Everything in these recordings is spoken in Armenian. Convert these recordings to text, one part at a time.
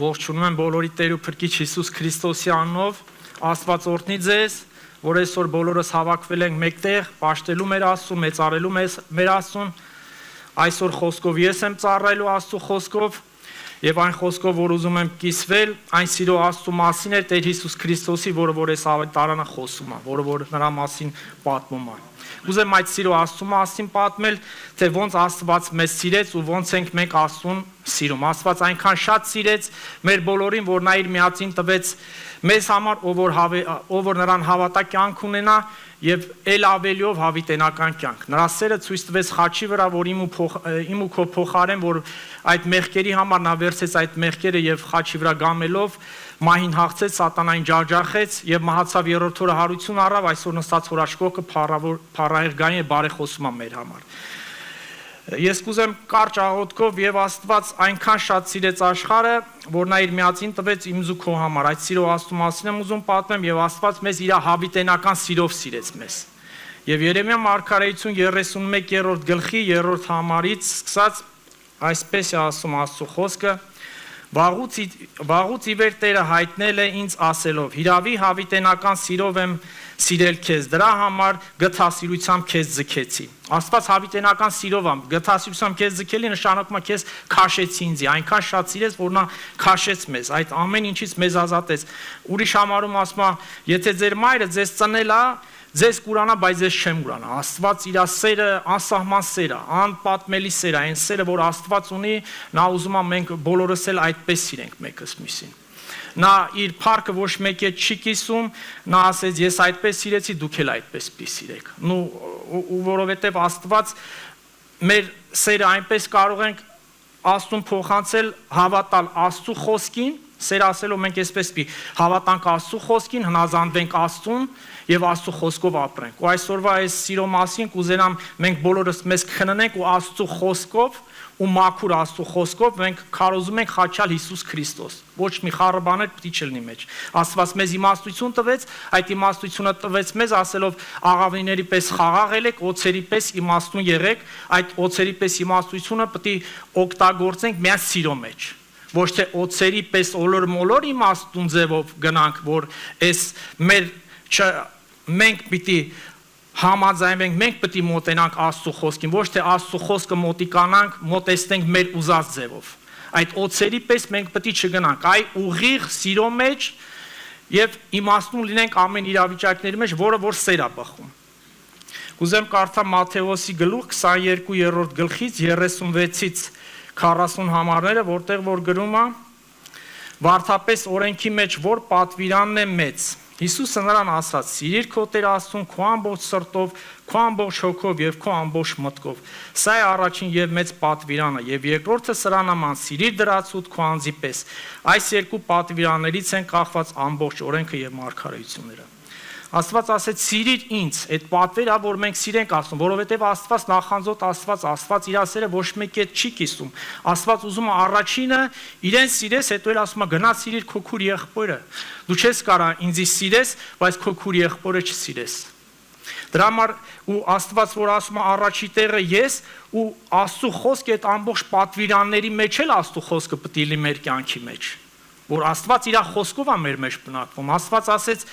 Ողջունում եմ բոլորի Տեր ու Փրկիչ Հիսուս Քրիստոսի անունով, Աստված օրհնի ձեզ, որ այսօր բոլորս հավաքվել ենք մեկտեղ, պաշտելու մեր Աստծուն, մեծարելու մեր Աստծուն։ Այսօր խոսքով ես եմ ծառայելու Աստծո խոսքով, եւ այն խոսքով, որ ուզում եմ կիսվել, այն սիրո Աստծո մասին է Տեր Հիսուս Քրիստոսի, որը որ այս ավետարանը խոսում է, որը որ նրա մասին պատմում է։ Ուզեմ այդ սիրո Աստծո մասին պատմել, թե ոնց Աստված մեզ սիրեց ու ոնց ենք մենք Աստծուն սիրում։ Աստված այնքան շատ սիրեց մեր բոլորին, որ նա իր միածին տվեց մեզ համար, ով որ նրան հավատա կյանք ունենա եւ ել ավելիով հավիտենական կյանք։ Նրա սերը ցույց տվեց խաչի վրա, որ իմ ու քո փոխարեն, որ այդ մեղքերի համար նա վերցեց այդ մեղքերը եւ խաչի վրա գամելով մահին հաղթեց, սատանային ջախջախեց եւ մահացավ երրորդ օրը հարություն առավ, այսօր նստած հորաշկոկը փառահեղ գային է բարեխոսում է մեր համար։ Ես կուզեմ կարճ աղոթքով եւ Աստված այնքան շատ սիրեց աշխարհը, որ նա իր միածին տվեց իմ ու քո համար։ Այդ սիրո Աստծո մասին եմ ուզում պատմեմ եւ Աստված մեզ իր հավիտենական սիրով սիրեց մեզ։ Եվ Երեմիա մարգարեություն 31-րդ գլխի 3-րդ համարից սկսած այսպես է ասում Աստծո խոսքը. Վաղուց ի վեր Տերը հայտնել է ինձ ասելով. հիրավի հավիտենական սիրով եմ սիրել քեզ, դրա համար գթասիրությամբ քեզ ձգեցի։ Աստված հավիտենական սիրով եմ գթասիրությամբ քեզ ձգելի նշանակում է քեզ քաշեցի ինձ, այնքան շատ սիրեց, որ նա քաշեց մեզ, այդ ամեն ինչից մեզ ազատեց։ Ուրիշ համարում ասում է, եթե ձեր մայրը ձեզ ծնել է, ձեզ կուրանա, բայց ես չեմ կուրանա։ Աստված իր սերը, անսահման սեր է, անպատմելի սեր է, այն սերը, որ Աստված ունի, նա ուզում է մենք բոլորս էլ այդպես սիրենք մեկս մյուսին։ Նա իր փառքը ոչ մեկ է չի կիսում, նա ասեց ես այդպես սիրեցի, դուք էլ այդպես պիտի սիրեք։ Ու որովհետև Աստված մեր սերը այնպես կարող ենք Աստծուն փոխանցել, հավատալ Աստծո խոսքին, սեր ասելով մենք այսպես պիտի հավատանք Աստծո խոսքին, հնազանդվենք Աստծուն եւ Աստծո խոսքով ապրենք։ Ու այսօրվա այս սիրո մասին կուզենամ մենք բոլորս մեզ քննենք ու Աստծո խոսքով ու մաքուր Աստծո խոսքով մենք քարոզում ենք խաչալ Հիսուս Քրիստոս։ Ոչ մի խառը բաներ պիտի չլինի մեջ։ Աստված մեզ իմաստություն տվեց, այդ իմաստությունը տվեց մեզ ասելով աղավնիների պես խաղաղել եք, օձերի պես իմաստուն եղեք, այդ օձերի պես իմաստությունը պիտի օգտագործենք միայն սիրո մեջ։ Ոչ թե օձերի պես օլոր-մոլոր իմաստուն ձևով գնանք, որ այս մենք պիտի համաձայնվենք, մենք պիտի մոտենանք Աստծո խոսքին, ոչ թե Աստծո խոսքը մոտիկանանք, մոտեցնենք մեր ուզած ձևով։ Այդ օձերի պես մենք պիտի չգնանք, այ ուղիղ սիրո մեջ եւ իմաստուն լինենք ամեն իրավիճակների մեջ, որը որ սեր է բխում։ Կուզեմ կարդամ Մատթեոսի գլուխ 22-րդ գլխից 36-ից 40 համարները, որտեղ որ գրում է. Վարդապես օրենքի մեջ որ պատվիրանն է մեծ։ Հիսուսը նրան ասաց. Սիրիր քո Տեր Աստծուն քո ամբողջ սրտով, քո ամբողջ հոգով եւ քո ամբողջ մտքով։ Սա է առաջին եւ մեծ պատվիրանը, եւ երկրորդը սրա նման՝ սիրիր դրացուդ քո անձի պես։ Այս երկու պատվիրաններից են կախված ամբողջ օրենքը եւ մարգարեությունները։ Աստված ասեց սիրիր ինձ, այդ պատվերը, որ մենք սիրենք Աստծուն, որովհետև Աստված նախանձոտ Աստված իր սերը ոչ մեկի հետ չի կիսում։ Աստված ուզում է առաջինը իրեն սիրես, հետո էլ ասում է գնա սիրիր քո քուր եղբորը։ Դու չես կարող ինձ սիրես, բայց քո քուր եղբորը չսիրես։ Դրա համար ու Աստված որ ասում է առաջի տեղը ես ու Աստծո խոսքը այդ ամբողջ պատվիրանների մեջ էլ Աստծո խոսքը պետք է լինի մեր կյանքի մեջ, որ Աստված իր խոսքով է մեր մեջ բնակվում։ Աստված ասեց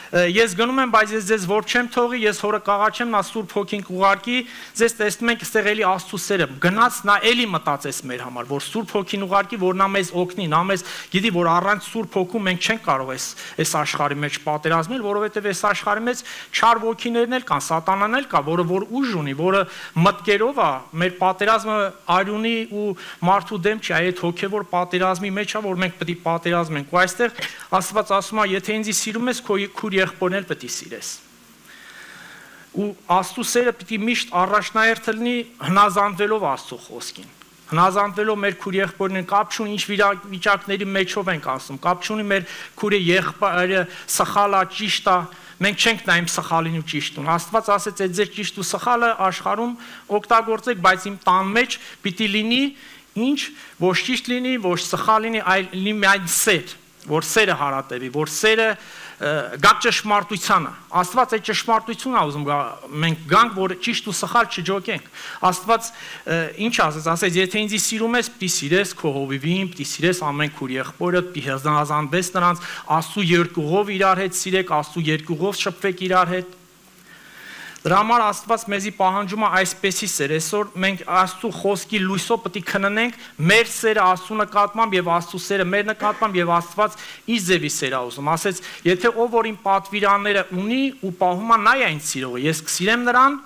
ես գնում եմ, բայց ես ձեզ որ չեմ թողի, ես հորը կաղաչեմ, նա Սուրբ Հոգին կուղարկի, ձեզ տեսնում եք ստեղ էլի Աստծո սերը։ Գնաց նա էլի մտածես մեր համար, որ Սուրբ Հոգին ուղարկի, որ նա մեզ օգնի, նա մեզ գիտի, որ առանց Սուրբ Հոգու մենք չենք կարող այս աշխարհի մեջ պատերազմել, որովհետև այս աշխարհի մեջ չար ոգիներն էլ կան, սատանան էլ կա, որը որ ուժ ունի, որը մտքերով է, մեր պատերազմը արյունի ու մարդու դեմ չի, այդ հոգևոր պատերազմի մեջ է, որ մենք պետք է պատերազմենք։ Ու այստեղ Աստված ասում է, եթե ինձ սիրում ես, քո քուր եղբորն էլ պետք է սիրես։ Ու Աստծո սերը պիտի միշտ առաջնահերթ լինի հնազանդվելով Աստծո խոսքին։ Հնազանդվելով մեր քուր եղբորին կապ չունի ինչ վիճակների մեջով ենք ասում, կապ չունի մեր քուրը եղբայրը սխալա, ճիշտ է, մենք չենք նայում սխալին ու ճիշտուն։ Աստված ասեց այդ ձեր ճիշտ ու սխալը աշխարհում օգտագործեք, բայց իմ տան մեջ պիտի լինի ինչ, ոչ ճիշտ լինի, ոչ սխալ լինի, այլ լինի միայն սեր, որ սերը հարատևի, որ սերը գաք ճշմարտությանը։ Աստված այդ ճշմարտությունն է ուզում մենք գանք, որ ճիշտ ու սխալ չջոկենք։ Աստված ինչ ասեց, եթե ինձ սիրում ես, պիտի սիրես քո հովիվին, պիտի սիրես ամեն քուր եղբորդ, պիտի հզանազանվես նրանց, Աստծո երկուղով իրար հետ սիրեք, Աստծո երկուղով շփվեք իրար հետ։ Դրա համար Աստված մեզի պահանջում է այսպեսի սեր, այսօր մենք Աստծո խոսքի լույսով պետք է քննենք մեր սերը Աստծո նկատմամբ եւ Աստծո սերը մեր նկատմամբ եւ Աստված իր ձևի սեր է ուզում։ Ասեց, եթե ով որ իմ պատվիրանները ունի ու պահում է, նա է այն սիրողը, ես կսիրեմ նրան,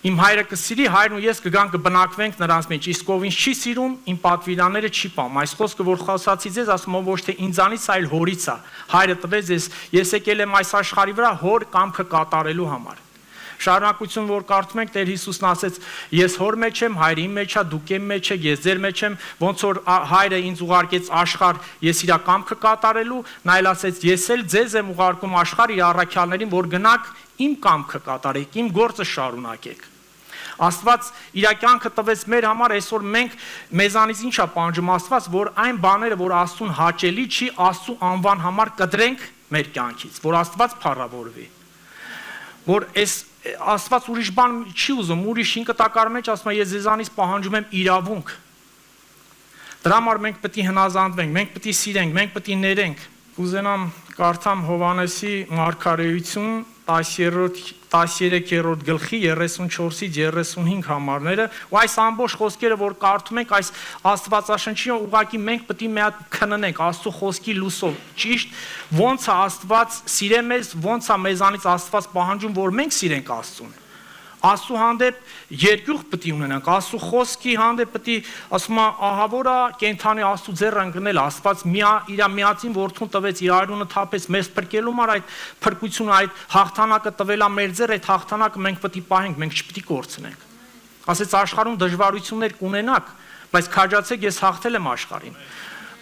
իմ հայրը կսիրի, հայրն ու ես կգանք կբնակվենք նրանց մեջ, իսկ ով ինձ չի սիրում, իմ պատվիրանները չի պահում։ Այս խոսքը որ խոսացի ձեզ, ասում եմ ոչ թե ինձանից, այլ հորից է։ Հայրը տվեց ես եկել եմ այս աշխարհի վրա հոր կամքը կատարելու համար։ Շարունակություն որ կարդում ենք, Տեր Հիսուսն ասեց, ես հոր մեջ եմ, հայրը իմ մեջ է, դուք իմ մեջ եք, ես ձեր մեջ եմ, ոնց որ հայրը ինձ ուղարկեց աշխարհ, ես իր կամքը կատարելու, նա էլ ասեց, ես էլ ձեզ եմ ուղարկում աշխարհ իր առաքյալներին, որ գնաք իմ կամքը կատարեք, իմ գործը շարունակեք։ Աստված իր կյանքը տվեց մեր համար, այսօր մենք մեզանից ինչ է պահանջում Աստված, որ այն բաները, որ Աստծուն հաճելի չի, Աստծո անվան համար կտրենք մեր կյանքից, որ Աստված փառավորվի։ Որ այս Աստված ուրիշ բան չի ուզում, ուրիշ ինքտակար մեջ ասում է, ես ձեզանից պահանջում եմ իրավունք։ Դրա համար մենք պետք է հնազանդվենք, մենք պետք է սիրենք, մենք պետք է ներենք։ Կուզենամ կարդամ Հովհաննեսի մարգարեություն 13-րդ գլխի 34-ից 35 համարները, ու այս ամբողջ խոսքերը, որ կարդում ենք, այս Աստվածաշնչին ուղղակի մենք պետք է մի հատ քննենք Աստծո խոսքի լույսով, ճիշտ ոնց է Աստված սիրել մեզ, ոնց է մեզանից Աստված պահանջում, որ մենք սիրենք Աստծուն։ Աստծո հանդեպ երկյուղ պետք է ունենանք, Աստծո խոսքի հանդեպ պետք է, ասում է, ահավորա կենթանի Աստծո ձեռը ընկնել, Աստված իր միածին որդուն տվեց, իր արյունը թափեց, մեզ փրկելու համար այդ փրկությունը, այդ հաղթանակը տվել է մեր ձեռ, այդ հաղթանակը մենք պետք է պահենք, մենք չպետք է կորցնենք։ Ասեց աշխարհում դժվարություններ կունենաք, բայց քաջացեք, ես հաղթել եմ աշխարհին։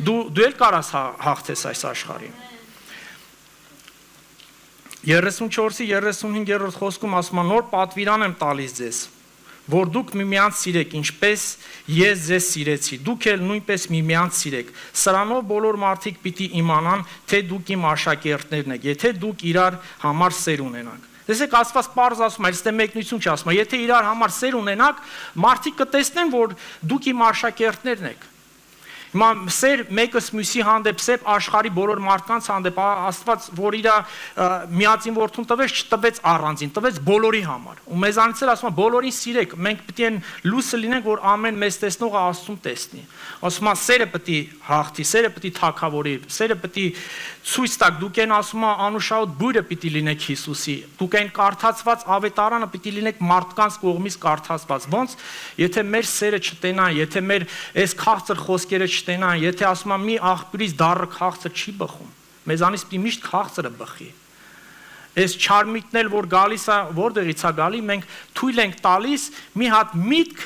Դու էլ կարաս հաղթես այս աշխարհին։ 34-35-րդ խոսքում ասում է, նոր պատվիրան եմ տալիս ձեզ, որ դուք միմյանց սիրեք, ինչպես ես ձեզ սիրեցի, դուք էլ նույնպես միմյանց սիրեք։ Սրանով բոլոր մարդիկ պիտի իմանան, թե դուք իմ աշակերտներն եք, եթե դուք իրար համար սեր ունենաք։ Տեսեք, Աստված պարզ ասում է, այստեղ մեկնություն չի ասում, եթե իրար համար սեր ունենաք, մարդիկ կտեսնեն, որ դուք իմ աշակերտներն եք։ Հիմա սեր մեկս մյուսի հանդեպ, սեր աշխարհի բոլոր մարդկանց հանդեպ, Աստված, որ իր միածին որդուն տվեց, չտվեց առանձին, տվեց բոլորի համար։ Ու մեզանից էլ ասում է, բոլորին սիրեք, մենք պետք է լույսը լինենք, որ ամեն մեզ տեսնողը Աստծուն տեսնի։ Ասում է, սերը պետք է հաղթի, սերը պետք է թագավորի, սերը պետք է ցույց տաք, դուք են ասում է, անուշահոտ բույրը պետք է լինեք Հիսուսի, դուք են կարդացված ավետարանը պետք է լինեք մարդկանց կողմից կարդացված։ Ոնց, եթե մեր սերը չտենան, եթե մեր այս քաղցր խոսքերը չտենան, եթե ասում եմ մի աղբյուրից դառը քաղցր չի բխում, մեզանից պիտի միշտ քաղցրը բխի։ Այս չարմիտն էլ որ գալիս է, որտեղից է գալի, մենք թույլ ենք տալիս մի հատ միտք,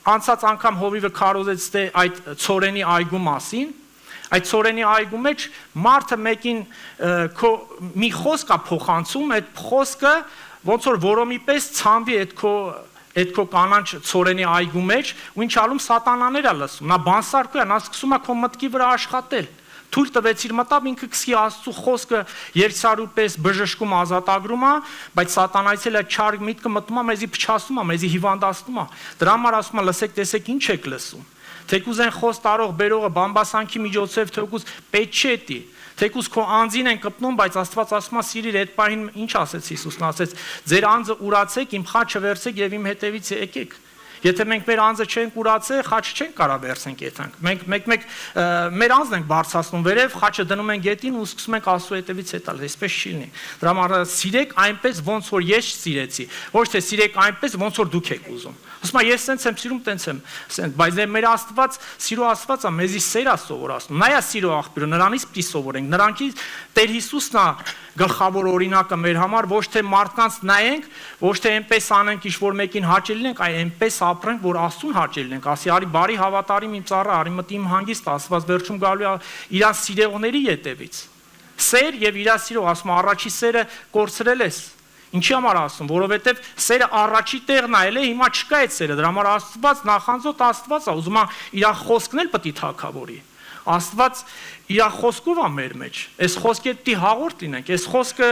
անցած անգամ հովիվը քարոզեց թե այդ ցորենի այգու մասին, այդ ցորենի այգու մեջ մարդը մեկին մի խոսք է փոխանցում, այդ խոսքը ոնց որ որոմի պես ցանվի այդ քո կանանչ ցորենի այգու մեջ, ու ինչ ալում սատանաներ է լսում, նա բանսարկու է, նա սկսում է քո մտքի վրա աշխատել։ Թույլ տվեցիր մտավ ինքը կսի Աստծո խոսքը երկսարու պես բժշկում ազատագրում է, բայց սատանայից էլ այդ չար միտքը մտնում է, մեզի փչացնում է, մեզի հիվանդացնում է։ Դրա համար ասում է, լսեք, տեսեք, ինչ եք լսում։ Թեկուզ են խոս տարող բերողը բամբասանքի միջոցով թեկուզ պետք չէ դի։ Թեկուզ քո անձին են կպնում, բայց Աստված ասում է, սիրիր, այդ պահին ինչ ասեց Հիսուսն, ասեց, ձեր անձը ուրացեք, իմ խաչը վերցեք եւ իմ հետևից եկեք։ Եթե մենք մեր անձը չենք ուրացել, խաչը չենք կարող վերցնենք եթանք։ Մենք մեր անձն ենք բարձրացնում վերև, խաչը դնում ենք գետին ու սկսում ենք Աստծո հետևից հետալ, այսպես չի լինի։ Դրա համար սիրեք այնպես, ոնց որ ես սիրեցի, ոչ թե սիրեք այնպես, ոնց որ դուք եք ուզում։ Ասում եմ, ես սենց եմ սիրում, տենց եմ, բայց մեր Աստված, սիրո Աստվածը մեզի սեր է սովորացնում։ Նա է սիրո աղբյուրը, նրանից պիտի սովորենք։ Նրանից Տեր Հիսուսն է գլխավոր օրինակը մեր համար, ոչ թե մարդկանց նայենք, ոչ թե այնպես անենք, ինչ որ մեկին հաճելի լինենք, այլ այնպես ապրենք, որ Աստծուն հաճելի լինենք։ Ասի, արի բարի հավատարիմ իմ ծառա, արի մտի իմ հանգիստ, Աստված վերջում գալու է իր սիրողների ետևից։ Սեր եւ իր սիրո, ասում առաջի սերը կորցրել ես։ Ինչի համար ասում, որովհետև սերը առաջի տեղն է, էլի հիմա չկա այդ սերը, դրա համար Աստված նախանձոտ Աստված է, ուզում է իր խոսքն էլ պետք է թագավորի։ Աստված իր խոսքով է մեր մեջ։ Այս խոսքի հետ պիտի հաղորդ լինենք։ Այս խոսքը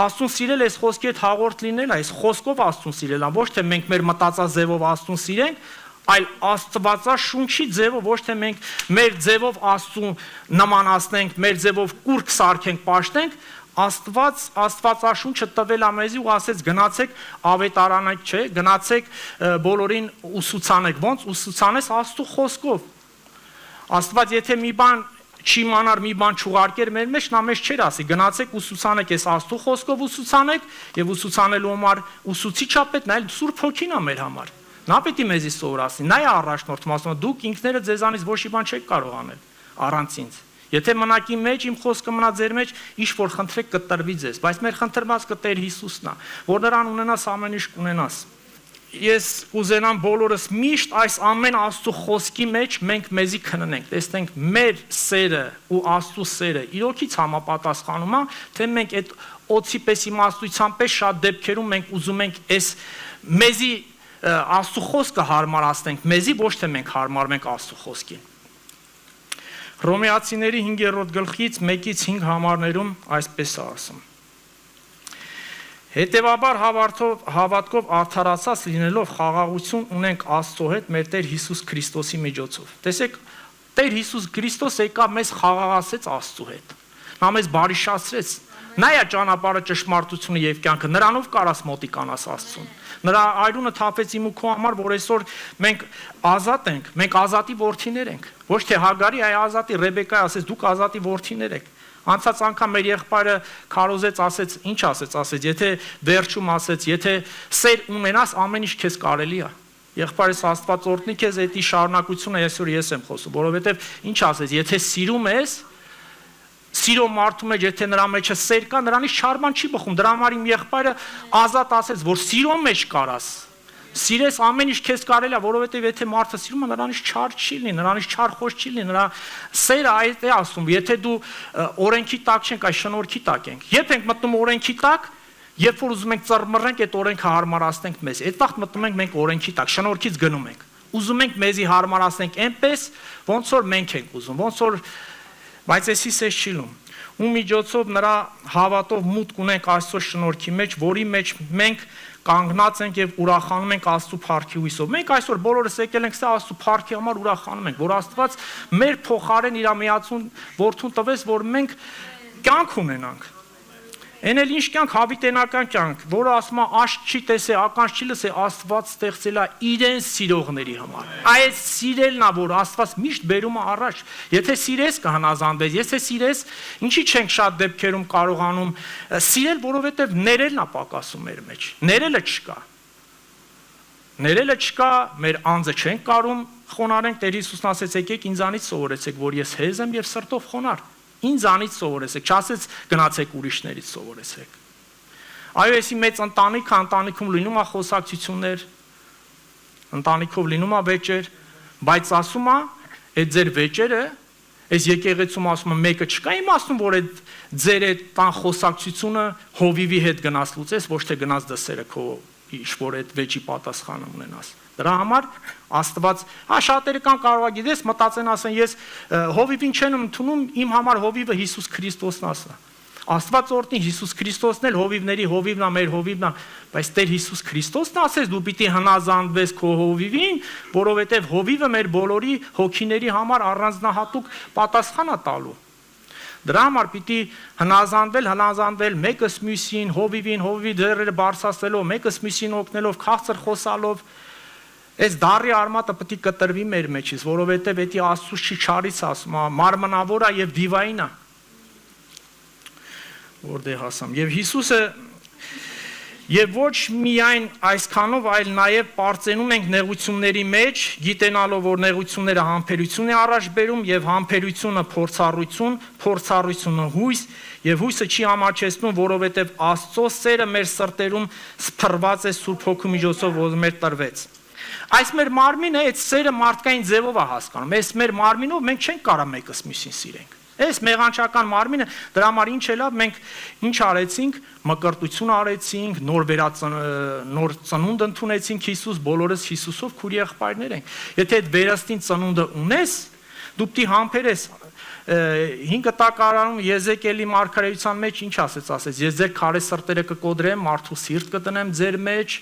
Աստծուն սիրել, այս խոսքի հետ հաղորդ լինել, այս խոսքով Աստծուն սիրել, ոչ թե մենք մեր մտածազևով Աստծուն սիրենք, այլ Աստվածաշունչի ձևով, ոչ թե մենք մեր ձևով Աստծուն նմանացնենք, մեր ձևով կուրկ սարքենք, պաշտենք, Աստվածաշունչը տվել է մեզի ու ասեց գնացեք ավետարանը, չէ, գնացեք բոլորին ուսուցանեք, ոնց ուսուցանես Աստծո խոսքով։ Աստված եթե մի բան չիմանար, մի բան չուղարկեր մեր մեջ, նա մեզ չէր ասի, գնացեք ուսուցանեք, այս Աստծո խոսքով ուսուցանեք, եւ ուսուցանելու համար ուսուցիչա պետք, նա էլ Սուրբ Հոգին է մեր համար։ Նա պետք է մեզի սովորացնի, նա է առաջնորդում, ասում է դուք ինքները ձեզանից ոչ մի բան չեք կարող անել առանց ինձ։ Եթե մնակի մեջ իմ խոսքը մնա ձեր մեջ, ինչ որ խնդրեք կտրվի ձեզ, բայց մեր խնդրված կտեր Հիսուսն է, որ նրան ունենաս ամեն ինչ կունենաս։ Ես կուզենամ բոլորս միշտ այս ամեն Աստծո խոսքի մեջ մենք մեզի քննենք, տեսնենք մեր սերը ու Աստծո սերը իրոքից համապատասխանում է, թե մենք այդ օծի պես իմաստության պես շատ դեպքերում մենք ուզում ենք այս մեզի Աստծո խոսքը հարմարացնենք, մեզի ոչ թե մենք հարմարվենք Աստծո խոսքին։ Հռոմեացիների 5-րդ գլխից 1-ից 5 համարներում այսպես է ասում. Հետևաբար հավատքով արդարացած լինելով խաղաղություն ունենք Աստծո հետ մեր Տեր Հիսուս Քրիստոսի միջոցով։ Տեսեք, Տեր Հիսուս Քրիստոս եկավ մեզ խաղաղացեց Աստծո հետ։ Նա մեզ բարիշացրեց։ Նա է ճանապարհը, ճշմարտությունը եւ կյանքը։ Նրանով կարաս մոտիկանաս Աստծուն։ Նրա այրունը թափեց իմ ու քո համար, որ այսօր մենք ազատ ենք, մենք ազատի որդիներ ենք։ Ոչ թե Հագարի, այլ ազատի Ռեբեկայի ասեց, դուք ազատի որդիներ եք։ Անցած անգամ մեր եղբայրը քարոզեց, ասեց, ինչ ասեց, եթե վերջում ասեց, եթե սեր ունենաս, ամեն ինչ քեզ կարելի է։ Եղբայրս Աստված օրհնի քեզ, էդի շարունակությունը այսօր ես եմ խոսում, որովհետև ինչ ասեց, եթե սիրում ես, սիրո մարդու մեջ, եթե նրա մեջը սեր կա, նրանից չարման չի բխում։ Դրա համար իմ եղբայրը ազատ ասեց, որ սիրո մեջ կարաս։ Սիրես ամեն ինչ քեզ կարելի է, որովհետև եթե մարդը սիրում է, նրանից չար չի լինի, նրանից չար խոս չի լինի, նրա սերը այդ է ասում, եթե դու օրենքի տակ չենք, այլ շնորհքի տակ ենք։ Երբ ենք մտնում օրենքի տակ, երբ որ ուզում ենք ծռմռենք, այդ օրենքը հարմարացնենք մեզ։ Այդ վաղ մտնում ենք մենք օրենքի տակ, շնորհքից գնում ենք։ Ուզում ենք մեզի հարմարացնենք այնպես, ոնց որ մենք ենք ուզում, ոնց որ բայց էսի սես չի լում։ Ու միջոցով նրա հավատով մուտք ունենք Աստծո շնորհքի մեջ, որի մեջ մենք կանգնած ենք եւ ուրախանում ենք Աստծո փառքի հույսով։ Մենք այսօր բոլորս եկել ենք սա Աստծո փառքի համար ուրախանում ենք, որ Աստված մեր փոխարեն իր միացուն որդուն տվեց, որ մենք կյանք ունենանք։ Այն էլ ինչ կյանք, հավիտենական կյանք, որը ասում է աշտ չի տեսե, ականջ չի լսե, Աստված ստեղծել է իրեն սիրողների համար։ Այս սիրելն է, որ Աստված միշտ բերում է առաջ։ Եթե սիրես կհնազանդվես, եթե սիրես, ինչի չենք շատ դեպքերում կարողանում սիրել, որովհետև ներելն է պակասում մեր մեջ։ Ներելը չկա։ Ներելը չկա, մեր անձը չենք կարում խոնարհենք, Տեր Հիսուսն ասեց, եկեք ինձանից սովորեցեք, որ ես հեզ եմ եւ սրտով խոնարհ։ Ինձանից սովորեցեք, չասեց գնացեք ուրիշներից սովորեցեք։ Այո, էսի մեծ ընտանիքը, ընտանիքում լինում է խոսակցություններ, ընտանիքով լինում է վեճեր, բայց ասում է, այդ ձեր վեճերը, այս եկեղեցում ասում է մեկը չկա, իմաստուն, որ այդ ձեր այդ տան խոսակցությունը հովիվի հետ գնաց լուծես, ոչ թե գնաց դսերը քո ինչ-որ այդ վեճի պատասխանը ունենաս։ Դրա համար Աստված, շատերը կան կարող է գիտես, մտածեն ասեն, ես հովիվին չեմ ընդունում, իմ համար հովիվը Հիսուս Քրիստոսն է։ Աստված օրհնի, Հիսուս Քրիստոսն էլ հովիվների հովիվն է, մեր հովիվն է, բայց Տեր Հիսուս Քրիստոսն ասեց, դու պիտի հնազանդվես քո հովիվին, որովհետև հովիվը մեր բոլորի հոգիների համար առանձնահատուկ պատասխան է տալու։ Դրա համար պիտի հնազանդվել մեկս մյուսին, հովիվի ձեռերը բարձրացնելով, մեկս մյուսին օգնելով, քաղցր խոսալով, այս դառի արմատը պետք է կտրվի մեր մեջից, որովհետև էդի Աստծուց չի չարից ասում, մարմնավոր է եւ դիվային է։ Որտեղ հասամ։ Եվ Հիսուսը եւ ոչ միայն այսքանով, այլ նաեւ պարծենում ենք նեղությունների մեջ, գիտենալով, որ նեղությունները համբերություն է առաջ բերում եւ համբերությունը փորձառություն, փորձառությունը հույս եւ հույսը չի ամաչեցնում, որովհետեւ Աստծո սերը մեր սրտերում սփռված է Սուրբ Հոգու միջոցով, որ մեր տրվեց։ Այս մեր մարմինը այդ սերը մարդկային ձևով է հասկանում։ Այս մեր մարմինով մենք չենք կարող մեկս մյուսին սիրենք։ Այս մեղանչական մարմինը դրա համար ինչ էլա մենք ինչ արեցինք, մկրտություն արեցինք, նոր ծնունդ ընդունեցինք Հիսուս, բոլորս Հիսուսով քույր եղբայրներ ենք։ Եթե այդ վերստին ծնունդը ունես, դու պիտի համբերես 5 տակարանում Եզեկիելի մարգարեության մեջ ինչ ասեց, ես ձեր քարե սրտերը կկոդրեմ, մարդու սիրտ կտնեմ ձեր մեջ,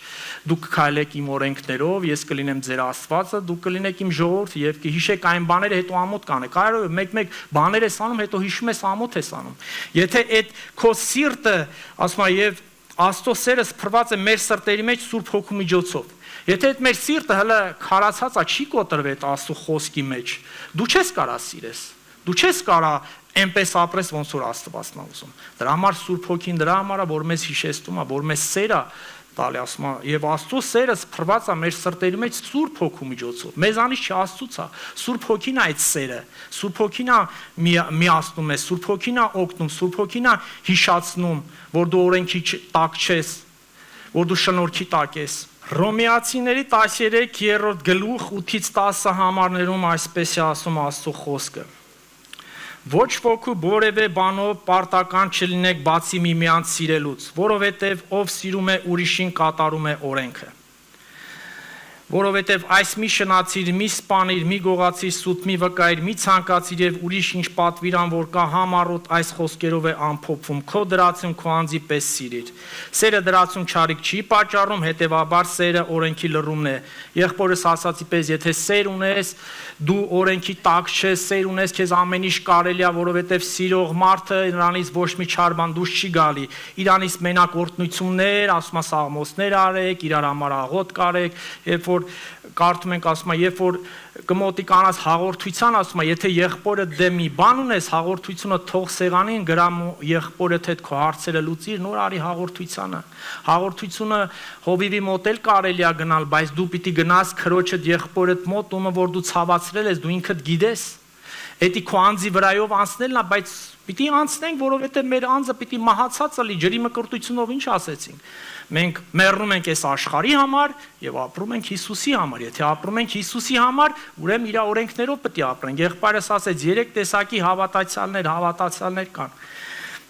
դուք քայլեք իմ օրենքներով, ես կլինեմ ձեր Աստվածը, դուք կլինեք իմ ժողովուրդը եւ կհիշեք այն բաները, հետո ամոթ կանեք։ Այո, մեկ բաներ ես անում, հետո հիշում ես ամոթ ես անում։ Եթե այդ քո սիրտը, ասում եմ, եւ Աստծո սերը սփռված է մեր սրտերի մեջ Սուրբ Հոգու միջոցով։ Եթե այդ մեր սիրտը հələ քարացածա չի կոտրվել այդ Աստծո խոսքի մեջ, դու չես կարա սիրես։ Դու չես կարա այնպես ապրես, ոնց որ Աստվածն է ուզում։ Դրա համար Սուրբ Հոգին դրա համար է, որ մեզ հիշեցնում է, որ մեզ սերը տալի, ասում է, եւ Աստծո սերը սփռված է մեր սրտերի մեջ Սուրբ Հոգու միջոցով։ Մեզանից չի Աստծուց է։ Սուրբ Հոգին է այդ սերը։ Սուրբ Հոգին է միացնում է, Սուրբ Հոգին է օգնում, Սուրբ Հոգին է հիշացնում, որ դու օրենքի տակ չես, որ դու շնորհքի տակ ես։ Հռոմեացիների 13-րդ գլուխ 8-ից 10 համարներում այսպես է ասում Աստծո խոսքը. Ոչ ոքի որևէ բանով պարտական չլինեք բացի միմյանց սիրելուց, որովհետև ով սիրում է ուրիշին կատարում է օրենքը։ Որովհետև այս մի շնացիր, մի սպանիր, մի գողացիր, սուտ մի վկայիր, մի ցանկացիր եւ ուրիշ ինչ պատվիրան, որ կա համառոտ այս խոսքերով է ամփոփվում, քո դրացում քո անձի պես սիրիր։ Սերը դրացում չարիք չի պատճառում, հետեւաբար սերը օրենքի լռումն է։ Եղբորս ասացի պես, եթե սեր ունես, դու օրենքի տակ չես, սեր ունես, քեզ ամեն ինչ կարելի է, որովհետև սիրող մարդը նրանից ոչ մի չար բան դուրս չի գալի։ Իրանից մենակ օրհնություններ, ասում է սաղմոսներ արեք, իրար համար աղոտ կարեք, երբ որ կարդում ենք, ասում է, երբ որ կմոտիկանաս հաղորդության, ասում է, եթե եղբորը դեմ մի բան ունես, հաղորդությունը թող սեղանին գրամ եղբորդ հետ քո հարցերը լուծիր, նոր արի հաղորդությանը։ Հաղորդությունը հովիվի մոտ էլ կարելի է գնալ, բայց դու պիտի գնաս քրոջդ եղբորդ մոտ, ումը որ դու ցավացրել ես, դու ինքդ գիտես։ Էդի քո անձի վրայով անցնելն է, բայց պիտի անցնենք, որովհետև մեր անձը պիտի մահացած լինի, ջրի մկրտությունով ինչ ասեցինք։ Մենք մեռնում ենք այս աշխարհի համար եւ ապրում ենք Հիսուսի համար։ Եթե ապրում ենք Հիսուսի համար, ուրեմն իր օրենքներով պետք է ապրենք։ Եղբայրս ասեց 3 տեսակի հավատացյալներ կան։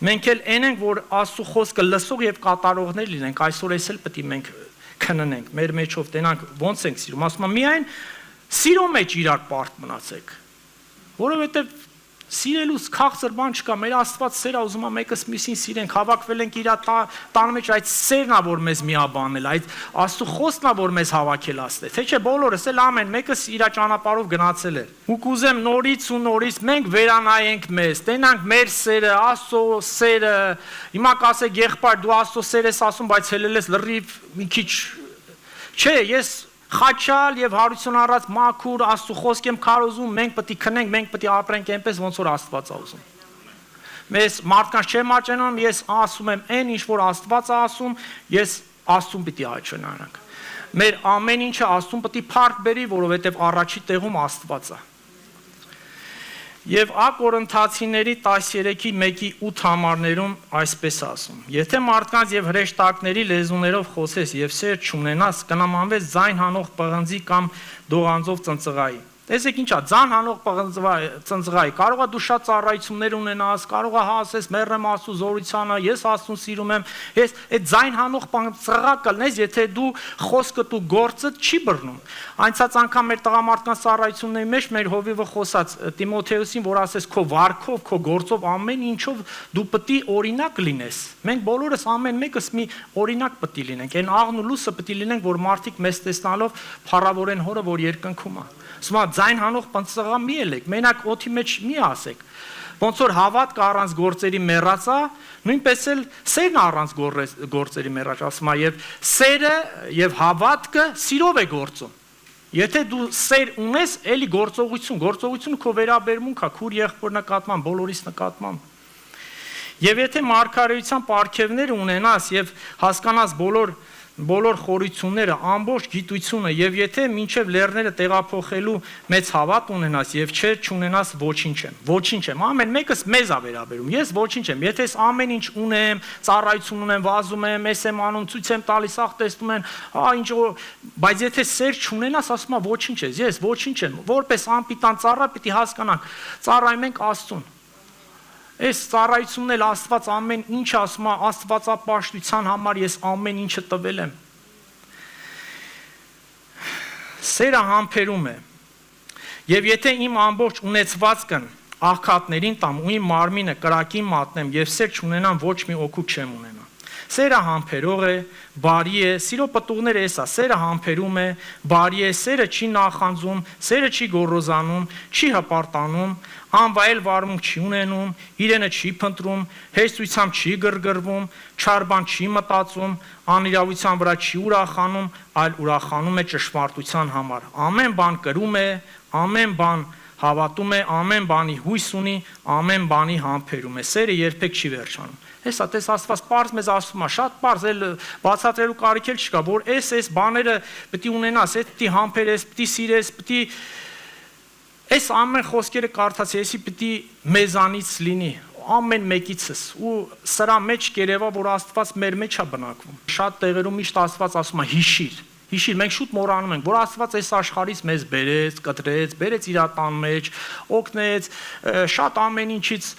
Մենք էլ այն ենք, որ Աստծո խոսքը լսող եւ կատարողներ լինենք։ Այսօր էս էլ պետք է մենք քննենք, մեր մեջով տենանք ոնց ենք սիրում։ Ասում եմ միայն սիրո մեջ իրար պարտ մնացեք։ Որովհետեւ սիրելուց քաղցր բան չկա, մեր Աստված սեր է ուզում է մեկս մյուսին սիրենք, հավաքվել ենք իր տան մեջ, այդ սերն է որ մեզ միաբանել, այդ Աստծո խոսքն է որ մեզ հավաքել աստե, թե չէ բոլորս էլ ամեն մեկս իր ճանապարհով գնացել է։ Ու կուզեմ նորից ու նորից մենք վերանայենք մեզ, տենանք մեր սերը, Աստծո սերը։ Հիմա կասեք եղբայր դու Աստծո սեր ես ասում, բայց հելել ես լրիվ մի քիչ չէ, ես խաչալ եւ հարություն առած մաքուր Աստծո խոսք եմ քարոզում, մենք պետք է քնենք, մենք պետք է ապրենք այնպես ոնց որ Աստված է ուզում։ Մեզ մարդկանց չեմ աճենում, ես ասում եմ այն ինչ որ Աստված է ասում, ես Աստծուն պիտի աճենանանք։ Մեր ամեն ինչը Աստծուն պետք է փառք բերի, որովհետեւ առաջի տեղում Աստված է։ Եվ Ա Կորինթացիների 13:1-8 համարներում այսպես ասում. Եթե մարդկանց եւ հրեշտակների լեզուներով խոսես եւ սեր չունենաս, կնամանվես ձայն հանող պղնձի կամ դողանձով ծնծղայի։ Տեսեք ինչա, ձան հանող ծնծղայի, կարող է դու շատ ծառայություններ ունենաս, կարող է հասես մեռնեմ Աստծո զորությանը, ես Աստծուն սիրում եմ, ես այդ ձայն հանող ծնծղա կլնես, եթե դու խոսքդ ու գործդ չի բռնում։ Անցած անգամ մեր տղամարդկանց ծառայությունների մեջ մեր հովիվը խոսած Տիմոթեոսին, որ ասես քո վարքով, քո գործով ամեն ինչով դու պետք է օրինակ լինես։ Մենք բոլորս ամեն մեկս մի օրինակ պետք է լինենք։ Այն աղն ու լույսը պետք է լինենք, որ մարդիկ մեզ տեսնալով փառավորեն Հորը, որ երկնքում է։ Սա ձայն հանող ծնծղա մի ելեք, մենակ օդի մեջ մի ասեք։ Ոնց որ հավատքը առանց գործերի մեռածա, նույնպես էլ սերն առանց գործերի մեռած, ասում է, եւ սերը եւ հավատքը սիրով է գործում։ Եթե դու սեր ունես, էլի գործողությունը քո վերաբերմունք է, քուր եղբոր նկատմամբ, բոլորիս նկատմամբ։ Եվ եթե մարգարեության պարգևներ ունենաս եւ հասկանաս բոլոր խորությունները, ամբողջ գիտությունը եւ եթե մինչեւ լեռները տեղափոխելու մեծ հավատ ունենաս եւ չեր չունենաս ոչինչ եմ, ամեն մեկս մեզ է վերաբերում, ես ոչինչ եմ, եթե ես ամեն ինչ ունեմ, ծառայություն ունեմ, վազում եմ, ես եմ անում, ցույց եմ տալիս, ախ տեսնում են, ինչ, բայց եթե սեր չունենաս, ասում եմ ոչինչ ես, ես ոչինչ եմ, որպես անպիտան ծառա պիտի հասկանանք, ծառայում ենք Աստծուն։ Այս ծառայությունն էլ Աստված ամեն ինչ ասում է, Աստվածապաշտության համար ես ամեն ինչը տվել եմ։ Սերը համբերում է։ Եվ եթե իմ ամբողջ ունեցվածքն աղքատներին տամ ու իմ մարմինը կրակին մատնեմ եւ սեր չունենամ, ոչ մի օգուտ չեմ ունենա։ Սերը համբերող է, բարի է, սիրո պտուղները էսա, սերը համբերում է, բարի է, սերը չի նախանձում, սերը չի գոռոզանում, չի հպարտանում, անվայել վարմունք չի ունենում, իրենը չի փնտրում, հեստությամբ չի գրգռվում, չար բան չի մտածում, անիրավության վրա չի ուրախանում, այլ ուրախանում է ճշմարտության համար։ Ամեն բան կրում է, ամեն բան հավատում է, ամեն բանի հույս ունի, ամեն բանի համբերում է։ Սերը երբեք չի վերջանում։ Հեսա տես Աստված պարզ մեզ ասում է, շատ պարզ էլ բացատրելու կարիք էլ չկա, որ այս բաները պետք է ունենաս, պետք է համբերես, պետք է սիրես, պետք է այս ամեն խոսքերը կարդացի, էսի պետք է մեզանից լինի, ամեն մեկիցս ու սրա մեջ կերևա, որ Աստված մեր մեջ է բնակվում։ Շատ տեղերում միշտ Աստված ասում է հիշիր, մենք շուտ մոռանում ենք, որ Աստված այս աշխարհից մեզ բերեց, կտրեց, բերեց իր տան մեջ, օգնեց, շատ ամեն ինչից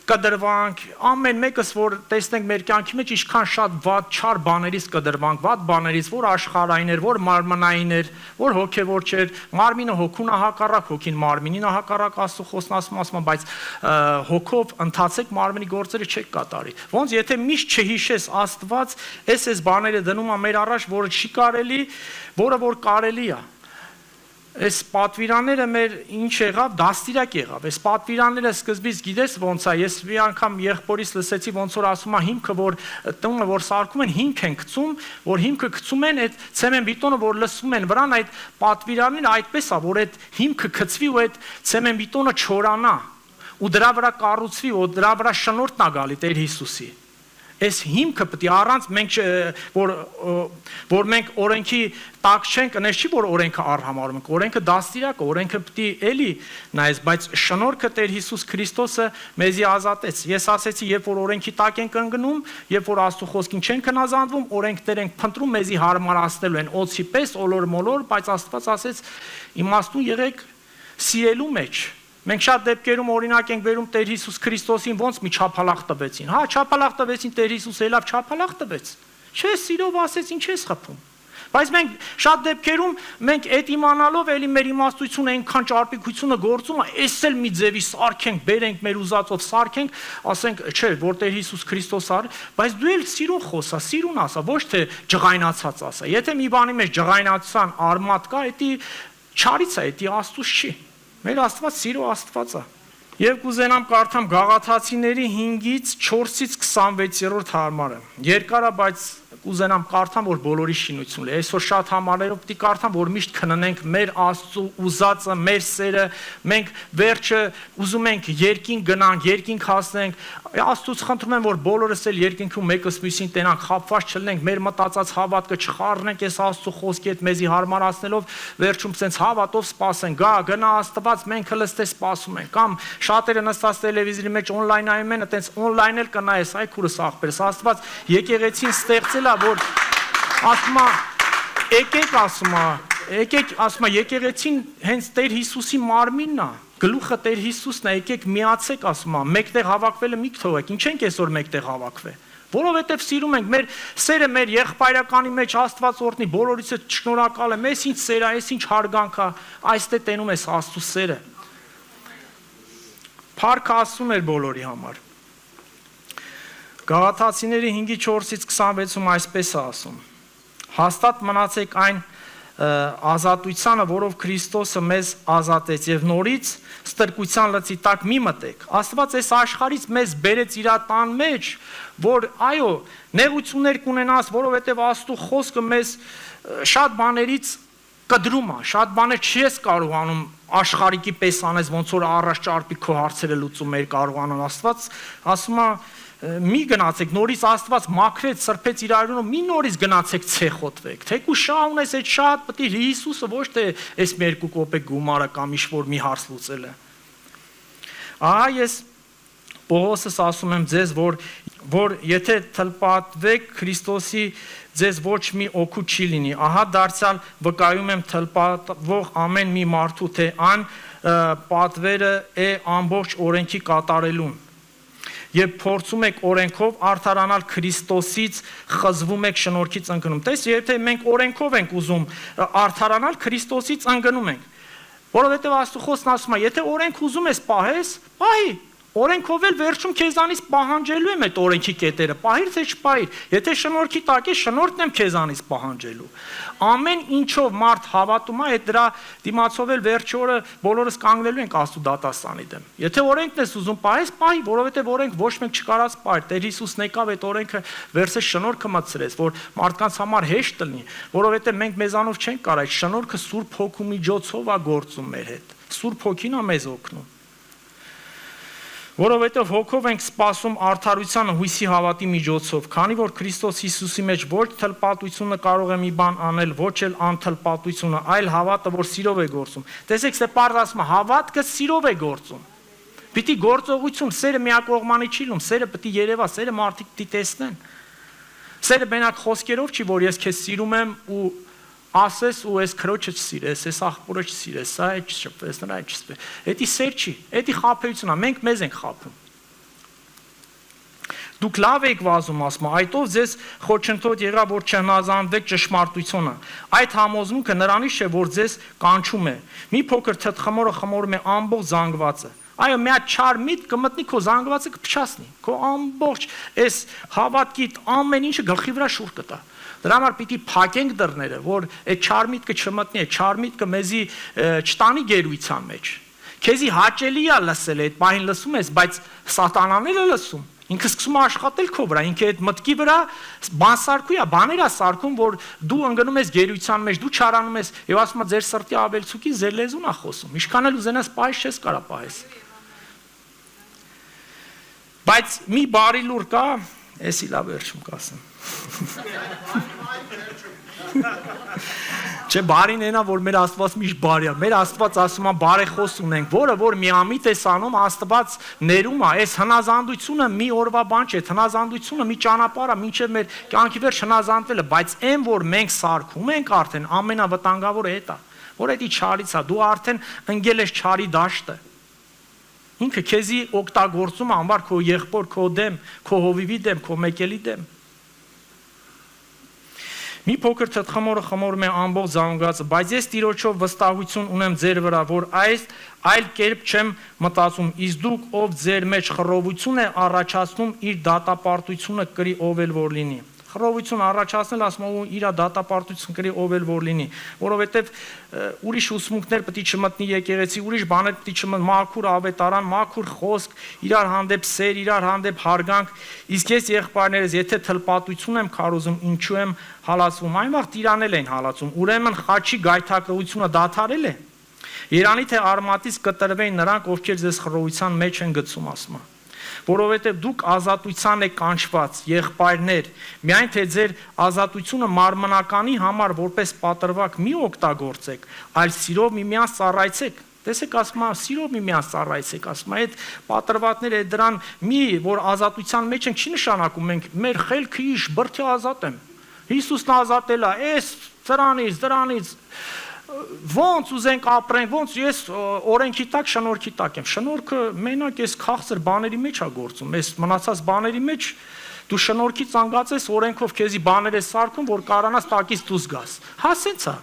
կդրվանք, ամեն մեկս որ տեսնենք մեր կյանքի մեջ ինչքան շատ վատ չար բաներից կդրվանք, վատ բաներից, որ աշխարհային էր, որ մարմնային էր, որ հոգևոր չէր, մարմինը հոգուն հակառակ, հոգին մարմինին հակառակ, Աստծո խոսքն ասում, բայց հոգով ընթացեք մարմնի գործերը չեք կատարի։ Ոնց եթե միշտ չհիշես Աստված, այս բաները դնում է մեր առաջ, որը չի կարելի, որը որ կարելի է։ Այս պատվիրանները մեր ինչ եղավ, դաստիարակ եղավ։ Այս պատվիրանները սկզբից գիտես ոնց է, ես մի անգամ եղբորից լսեցի ոնց որ ասում է հիմքը որ տունը որ սարքում են հիմք են գցում, որ հիմքը գցում են այդ ցեմենտբետոնը որ լսում են վրան այդ պատվիրանները այդպես է որ այդ հիմքը գցվի ու այդ ցեմենտբետոնը չորանա ու դրա վրա կառուցվի ու դրա վրա շնորհքն է գալի Տեր Հիսուսի։ Այս հիմքը պետք է առանց մենք որ մենք օրենքի տակ չենք, այնպես չի որ օրենքը արհամարում ենք, օրենքը դաստիարակ է, օրենքը պետք է էլի նայես, բայց շնորհքը Տեր Հիսուս Քրիստոսը մեզի ազատեց։ Ես ասեցի, երբ որ օրենքի տակ ենք ընկնում, երբ որ Աստծո խոսքին չենք հնազանդվում, օրենքներ ենք փնտրում մեզի հարմարացնելու են օծի պես օլոր-մոլոր, բայց Աստված ասեց իմաստուն եղեք սիրելու մեջ։ Մենք շատ դեպքերում օրինակ ենք վերում Տեր Հիսուս Քրիստոսին ոնց մի չափալախ տվեցին։ Հա, չափալախ տվեցին Տեր Հիսուսը, ելավ չափալախ տվեց։ Չէ, սիրով ասեց, ինչ ես խփում։ Բայց մենք շատ դեպքերում մենք այդ իմանալով էլի մեր իմաստությունը այնքան ճարպիկությունը գործում է, էս էլ մի ձևի սարքենք, բերենք մեր ուզածով սարքենք, ասենք, չէ, որ Տեր Հիսուս Քրիստոս արի, բայց դու էլ սիրուն խոսա, սիրուն ասա, ոչ թե ջղայնացած ասա։ Եթե մի բանի մեջ ջղայնացան արմատ կա, դա չարից է, դա Աստուծո չի։ Մեր Աստված սիրո Աստված է։ Եվ կուզենամ կարդամ Գաղաթացիների 5-ից 4-ից 26-րդ հարմարը։ Երկար է, բայց կուզենամ կարդամ, որ բոլորի շինություն լինի։ Այսօր շատ համարներով պետք է կարդամ, որ միշտ քննենք մեր Աստծո ուզածը, մեր սերը, մենք վերջը ուզում ենք երկինք գնանք, երկինք հասնենք։ Աստծուց խնդրում եմ, որ բոլորս էլ երկինքում մեկս մյուսին տենանք, խաբված չլինենք, մեր մտածած հավատքը չխառնենք այս Աստծո խոսքի հետ մեզի հարմարացնելով, վերջում ցենց հավատով սպասենք, գնա Աստված, մենք հլստե սպասում ենք, կամ շատերը նստած տելևիզորի մեջ on-line նայում են, այտենց on-line էլ կնայես, այ քուրս աղբերս, Աստված եկեղեցին ստեղծել է, որ ասում է, եկեք ասում է, եկեղեցին հենց Տեր Հիսուսի մարմինն է, գլուխը Տեր Հիսուսն է, եկեք միացեք, ասում է, մեկտեղ հավաքվելը մի թողեք, ինչ ենք այսօր մեկտեղ հավաքվել։ Որովհետև սիրում ենք, մեր սերը մեր եղբայրականի մեջ Աստված օրհնի, բոլորից է շնորհակալ եմ, այս ինչ սեր է, այս ինչ հարգանք է, այստեղ տենում ես Աստծո սերը։ Փառքը ասում էր բոլորի համար։ Գաղաթացիների 5-4-ից 26-ում այսպես է ասում. հաստատ մնացեք այն ազատությանը, որով Քրիստոսը մեզ ազատեց եւ նորից ստրկության լծի տակ մի մտեք։ Աստված այս աշխարհից մեզ բերեց իր տան մեջ, որ այո, նեղություններ կունենաս, որովհետեւ Աստծո խոսքը մեզ շատ բաներից կդրում է, շատ բաներ չես կարողանում աշխարհիկի պես անես, ոնց որ առաջ ճարպի քո հարցերը լուծում էր կարողանալ։ Աստված ասում է մի գնացեք, նորից Աստված մաքրեց, սրբեց իր արյունով, մի նորից գնացեք ցեխոտվեք։ Թեկուզ շահ ունես այդ շատ պետք է Հիսուսը ոչ թե այս մի 2 կոպեկ գումարը կամ ինչ-որ մի հարց լուծելը։ Ահա ես Պողոսս ասում եմ ձեզ, որ եթե թլպատվեք Քրիստոսի ձեզ ոչ մի օգուտ չի լինի։ Ահա դարձյալ վկայում եմ թլպատվող ամեն մի մարդու, թե ան պատվերը է ամբողջ օրենքի կատարելուն։ եւ փորձում եք օրենքով արդարանալ Քրիստոսից, խզվում եք շնորհքից ընկնում։ Տես, եթե մենք օրենքով ենք ուզում արդարանալ, Քրիստոսից ընկնում ենք։ Որովհետեւ Աստծո խոսքն ասում է, եթե օրենք ուզում ես պահես, պահի։ Օրենքով էլ վերջում քեզանից պահանջելու եմ այդ օրենքի կետերը, պահիր թե չպահիր։ Եթե շնորհքի տակ ես, շնորհքն եմ քեզանից պահանջելու։ Ամեն ինչով մարդ հավատում է, այդ դրա դիմացով էլ վերջի օրը բոլորս կանգնելու ենք Աստծո դատաստանի դեմ։ Եթե օրենքն ես ուզում պահես, պահի, որովհետև օրենք ոչ մեկ չկարած պահել։ Տեր Հիսուսն եկավ այդ օրենքը վերցրեց շնորհքը մտցրեց, որ մարդկանց համար հեշտ լինի, որովհետև մենք մեզանով չենք կարող, այդ շնորհքը Սուրբ Հոգու միջոցով է գործում մեր հետ։ Սուրբ Հոգին է մեզ օգնում։ Որովհետև հոգով ենք սպասում արդարության հույսի հավատի միջոցով, քանի որ Քրիստոս Հիսուսի մեջ ոչ թլպատությունը կարող է մի բան անել, ոչ էլ անթլպատությունը, այլ հավատը, որ սիրով է գործում։ Տեսեք, Սեպարդ ասում է, հավատքը սիրով է գործում։ Պիտի գործողություն, սերը միակողմանի չի լինում, սերը պիտի երևա, սերը մարդիկ պիտի տեսնեն։ Սերը մենակ խոսքերով չի, որ ես քեզ սիրում եմ ու ասես ու ես քրոջը չսիրես, ես աղբորը չսիրես, սա է չշփվես, նրա է չսփվես։ Էդի սեր չի, էդի խաբեություն է, մենք մեզ ենք խաբում։ Դուք լավ եք վազում, ասում, այդով ձեզ խոչընդոտ եղա, որ չհնազանդվեք ճշմարտությունը։ Այդ համոզմունքը նրանից է, որ ձեզ կանչում է։ Մի փոքր թթխմորը խմորում է ամբողջ զանգվածը։ Այո, մի հատ չար միտք կմտնի քո զանգվածը կփչացնի։ Քո ամբողջ այս հավատքիդ ամեն ինչը գլխի վրա շուռ կտա։ Դրա համար պիտի փակենք դռները, որ այդ չար միտքը չմտնի, այդ չար միտքը մեզի չտանի գերույցան մեջ։ Քեզի հաճելի է լսել, այդ բանին լսում ես, բայց սատանան էլ է լսում։ Ինքը սկսում է աշխատել քո վրա, ինքը այդ մտքի վրա բան սարքույա, բաներ է սարքում, որ դու ընկնում ես գերույցան մեջ, դու չարանում ես, եւ ասում է ձեր սրտի ավելցուկի ձեր լեզուն է խոսում։ Ինչքան էլ ուզենաս պահես, չես կարա պահես։ Բայց մի բարի լուր կա, էսի լավ վերջում կասեմ։ Չէ, բարին այնա, որ մեր Աստված միշտ բարի է։ Մեր Աստված ասում է բարեխոս ունենք, որը որ միամիտ է անում, Աստված ներում է։ Այս հնազանդությունը մի օրվա բան չէ, հնազանդությունը մի ճանապարհ է, մինչև մեր կյանքի վերջ հնազանդվելը, բայց այն որ մենք սարքում ենք արդեն ամենավտանգավորը այդ է, որ դա չարից է, դու արդեն ընկել ես չարի դաշտը։ Ինքը քեզի օգտագործում է անվար քո եղբոր, քո դեմ, քո հովիվի դեմ, քո մեկելի դեմ։ Մի փոքր թթխմորը խմորում է ամբողջ զանգվածը, բայց ես Տիրոջով վստահություն ունեմ ձեր վրա, որ այլ կերպ չեմ մտածում, իսկ դուք ով ձեր մեջ խռովություն է առաջացնում, իր դատապարտությունը կրի ով էլ որ լինի։ Խռովություն առաջացնել, ասում եմ, իր դատապարտություն կրի ով էլ որ լինի, որովհետև ուրիշ ուսմունքներ պետք է չմտնի եկեղեցի, ուրիշ բաներ պետք է չմտնի, մաքուր ավետարան, մաքուր խոսք, իրար հանդեպ սեր, իրար հանդեպ հարգանք, իսկ ես եղբայրներս, եթե թլպատություն եմ քարոզում, ինչու եմ հալածվում, այն վաղ տիրանել են հալածում, ուրեմն խաչի գայթակղությունը դադարել է։ Երանի թե արմատից կտրվեն նրանք, ովքեր ձեզ խռովության մեջ են գցում, ասում է։ Որովհետև դուք ազատության եք կանչված, եղբայրներ, միայն թե ձեր ազատությունը մարմնականի համար որպես պատրվակ մի օգտագործեք, այլ սիրով միմյանց ծառայեցեք։ Տեսեք, ասում է, սիրով միմյանց ծառայեցեք, ասում է, այդ պատրվատները դրան մի, որ ազատության մեջ ենք, չի նշանակում մենք մեր խելքը իշ բրդի ազատ եմ։ Հիսուսն ազատել է, էս դրանից ոնց ուզենք ապրենք, ոնց ես օրենքի տակ, շնորհքի տակ եմ։ Շնորհքը մենակ այս քաղցր բաների մեջ է գործում, այս մնացած բաների մեջ դու շնորհքի ցանկած ես, օրենքով քեզի բաներ ես սարքում, որ կարանաս տակից դուրս գաս։ Հա սենց է։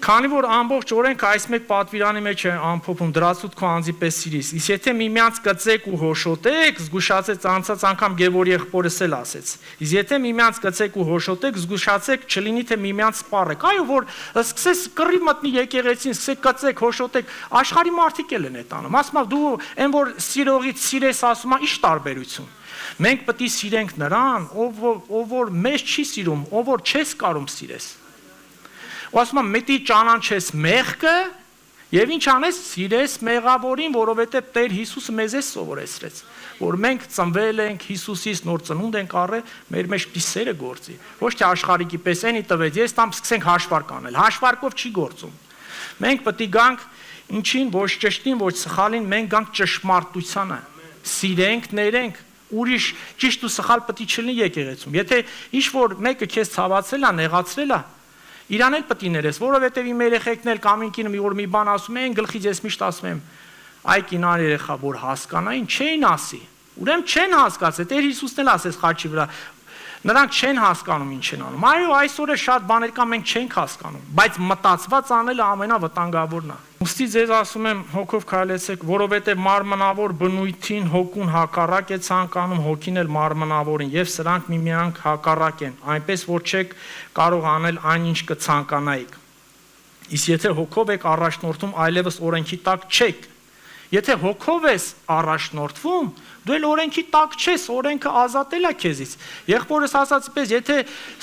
Քանի որ ամբողջ օրենքը այս մեկ պատվիրանի մեջ է ամփոփում, դրացուտ քո անձի պես սիրիս։ Իսկ եթե միմյանց կծեք ու հոշոտեք, զգուշացեք, անցած անգամ Գևոր եղբորս էլ ասեց։ Իսկ եթե միմյանց կծեք ու հոշոտեք, զգուշացեք, չլինի թե միմյանց սպառեք։ Այո, որ սկսես կռիվ մտնի եկեղեցին, սկսեք կծեք, հոշոտեք, աշխարհի մարդիկ էլ են այդ անում։ Ասում եմ, դու այն որ սիրողից սիրես, ասում եմ, ի՞նչ տարբերություն։ Մենք պետք է սիրենք նրան, ով որ մեզ չի սիրում, ով որ չես կարող սիրես։ Ասում եմ, մետի ճանաչես մեղքը եւ ինչ անես, սիրես մեղավորին, որովհետեւ Տեր Հիսուսը մեզ է սովորեցրեց, որ մենք ծնվել ենք Հիսուսից, նոր ծնունդ ենք առել, մեր մեջ պիտի սերը գործի։ Ոչ թե աշխարհիկի պես էնի տվեց, ես տամ սկսենք հաշվարկ անել։ Հաշվարկով չի գործում։ Մենք պետք է գանք ինչին, ոչ ճշտին, ոչ սխալին, մենք գանք ճշմարտությանը։ Սիրենք, ներենք, ուրիշ ճիշտ ու սխալ պետք է չլինի եկեղեցում։ Եթե ինչ որ մեկը քեզ ցավացել է, նեղացրել է, իրան էլ պետք է ներես, որովհետև իմ երեխեքն էլ կամ ինքին մի օր մի բան ասում են, գլխից ես միշտ ասում եմ, Այ կինար երեխա, որ հասկանային, չէին ասի։ Ուրեմն չեն հասկացել, Տեր Հիսուսն էլ ասեց խաչի վրա, նրանք չեն հասկանում ինչ են անում։ Այո, այսօր է շատ բաներ կա, մենք չենք հասկանում, բայց մտածված անելը ամենավտանգավորն է։ Ուստի ձեզ ասում եմ, հոգով քայլեցեք, որովհետև մարմնավոր բնույթին հոգուն հակառակ է ցանկանում, հոգին էլ մարմնավորին, եւ սրանք միմյանք հակառակ են, այնպես որ չեք կարող անել այնինչ կցանկանայիք։ Իսկ եթե հոգով եք առաջնորդում, այլևս օրենքի տակ չեք։ Եթե հոգով ես առաջնորդվում, դու էլ օրենքի տակ չես, օրենքը ազատել է քեզից։ Եղբորս ասացի պես, եթե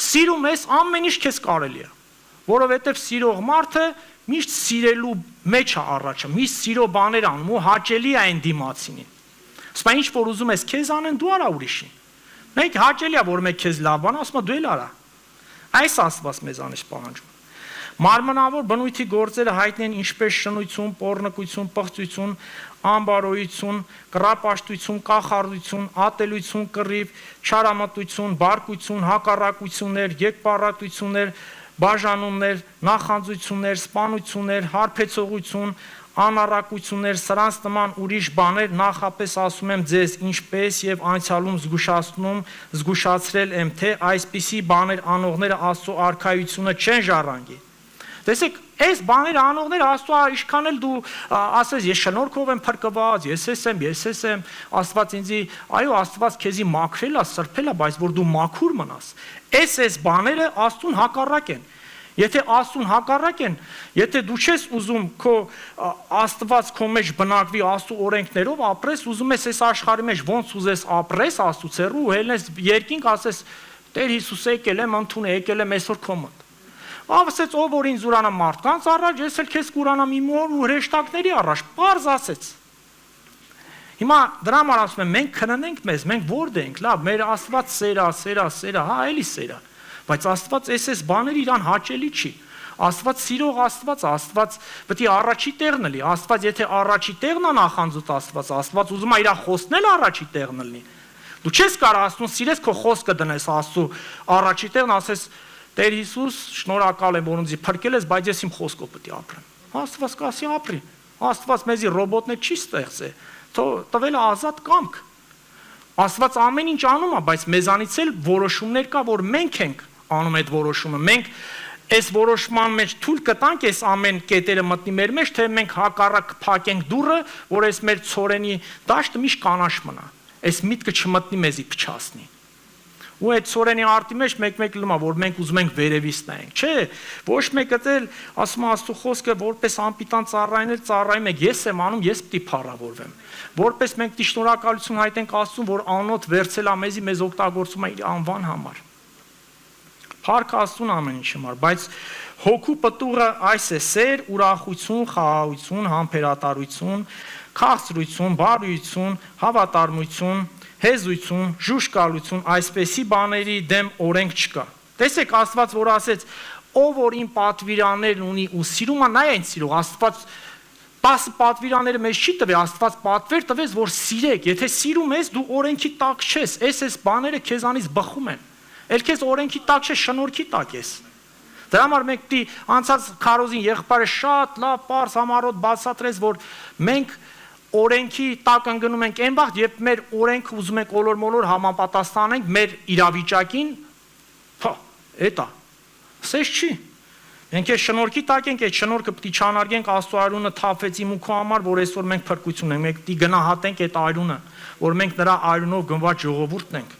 սիրում ես, ամեն ինչ քեզ կարելի է, որովհետև սիրող մարդը միշտ սիրելու մեջ է առաջը, միշտ սիրո բաներ անում ու հաճելի է այն դիմացինին։ Սա ինչ որ ուզում ես քեզ անեն, դու արա ուրիշին։ Մենք հաճելի է, որ մեկ քեզ լավ բան ասում, դու էլ արա։ Այս Աստված մեզանից պահանջում։ Մարմնավոր բնույթի գործերը հայտնի են ինչպես շնույթություն, պոռնկություն, պղծություն, ամբարոյություն, կռապաշտություն, կախարդություն, ատելություն, կռիվ, չարամտություն, բարկություն, հակառակություններ, եկպառատություններ, բաժանումներ, նախանձություններ, սպանություններ, հարբեցողություն, անառակություններ, սրանց նման ուրիշ բաներ, նախապես ասում եմ ձեզ, ինչպես եւ անցյալում զգուշացրել եմ, թե այսպիսի բաներ անողները Աստծո արքայությունը չեն ժառանգի։ Տեսեք, այս բաները անողները Աստծո ինչքան էլ դու ասես ես շնորհքով եմ փրկված, ես եմ, Աստված ինձի, այո, Աստված քեզի մաքրել է, սրբել է, բայց որ դու մաքուր մնաս։ Այս բաները Աստծուն հակառակ են։ Եթե Աստծուն հակառակ են, եթե դու չես ուզում քո Աստված քո մեջ բնակվի Աստծո օրենքներով ապրես, ուզում ես այս աշխարհի մեջ ոնց ուզես ապրես Աստծուց հեռու, հելնես երկինք ասես Տեր Հիսուս եկել եմ, ընդունել, եկել եմ այսօր քո մոտ։ Ասեց ով որ ինձ ուրանա մարդկանց առաջ, ես էլ քեզ կուրանամ իմ օր ու հրեշտակների առաջ, պարզ ասեց։ Հիմա դրա համար ասում եմ, մենք քննենք մեզ, մենք որդ ենք, լավ, մեր Աստված սերա, հա, էլի սերա, բայց Աստված այս բաներ իրան հաճելի չի։ Աստված սիրող Աստված պետք է առաջի տեղն լինի, Աստված եթե առաջի տեղն է նախանձուտ Աստված ուզում է իր խոսքնել առաջի տեղն լինի։ Դու չես կարող Աստծուն սիրես քո խոսքը դնես Աստծո առաջի տեղն, ասես Տեր Հիսուս, շնորհակալ եմ, որ ինձ փրկել ես, բայց ես իմ խոսքով պետք է ապրեմ։ Աստված կասի ապրի։ Աստված մեզի ռոբոտներ չի ստեղծել, տվել է ազատ կամք։ Աստված ամեն ինչ անում է, բայց մեզանից էլ որոշումներ կա, որ մենք ենք անում այդ որոշումը։ Մենք այս որոշման մեջ թույլ կտանք այս ամեն կետերը մտնի մեր մեջ, թե մենք հակառակ փակենք դուռը, որ այս մեր ցորենի դաշտը միշտ կանաչ մնա։ Այս միտքը չմտնի մեզի փչացնի։ Ու այդ ցորենի արտի մեջ մեկ լումա, որ մենք ուզում ենք վերևից նայենք, չէ, ոչ մեկը էլ ասում է Աստծո խոսքը, որպես անպիտան ծառային էլ ծառայում եք, ես եմ անում, ես պիտի փառավորվեմ։ Որպես մենք պիտի շնորհակալություն հայտնենք Աստծուն, որ անոտ վերցել է մեզի, մեզ օգտագործում է իր անվան համար։ Փառք Աստծուն ամեն ինչի համար, բայց հոգու պտուղը այս է՝ սեր, ուրախություն, խաղաղություն, համբերատարություն, քաղցրություն, բարույթություն, հավատարմություն, հեզություն, ժուշկալություն, այսպեսի բաների դեմ օրենք չկա։ Տեսեք Աստված, որ ասեց, ով որ իմ պատվիրաններն ունի ու սիրում է, նա է ինձ սիրող, Աստված 10 պատվիրանները մեզ չի տվել, Աստված պատվեր տվեց, որ սիրեք, եթե սիրում ես, դու օրենքի տակ չես, այս բաները քեզանից բխում են, էլ քեզ օրենքի տակ չես, շնորհքի տակ ես։ Դրա համար մենք պիտի անցած քարոզին եղբայրը շատ լավ պարզ համառոտ բացատրեց, որ մենք օրենքի տակ ընկնում ենք այն վաղ, երբ մեր օրենքը ուզում ենք ոլոր-մոլոր համապատասխանենք մեր իրավիճակին, էտա, սես չի։ Մենք այս շնորհքի տակ ենք, այդ շնորհքը պիտի չանարգենք Աստծո արյունը թափվեց իմ ու քո համար, որ այսօր մենք փրկություն ենք, մենք պիտի գնահատենք այդ արյունը, որ մենք նրա արյունով գնված ժողովուրդն ենք։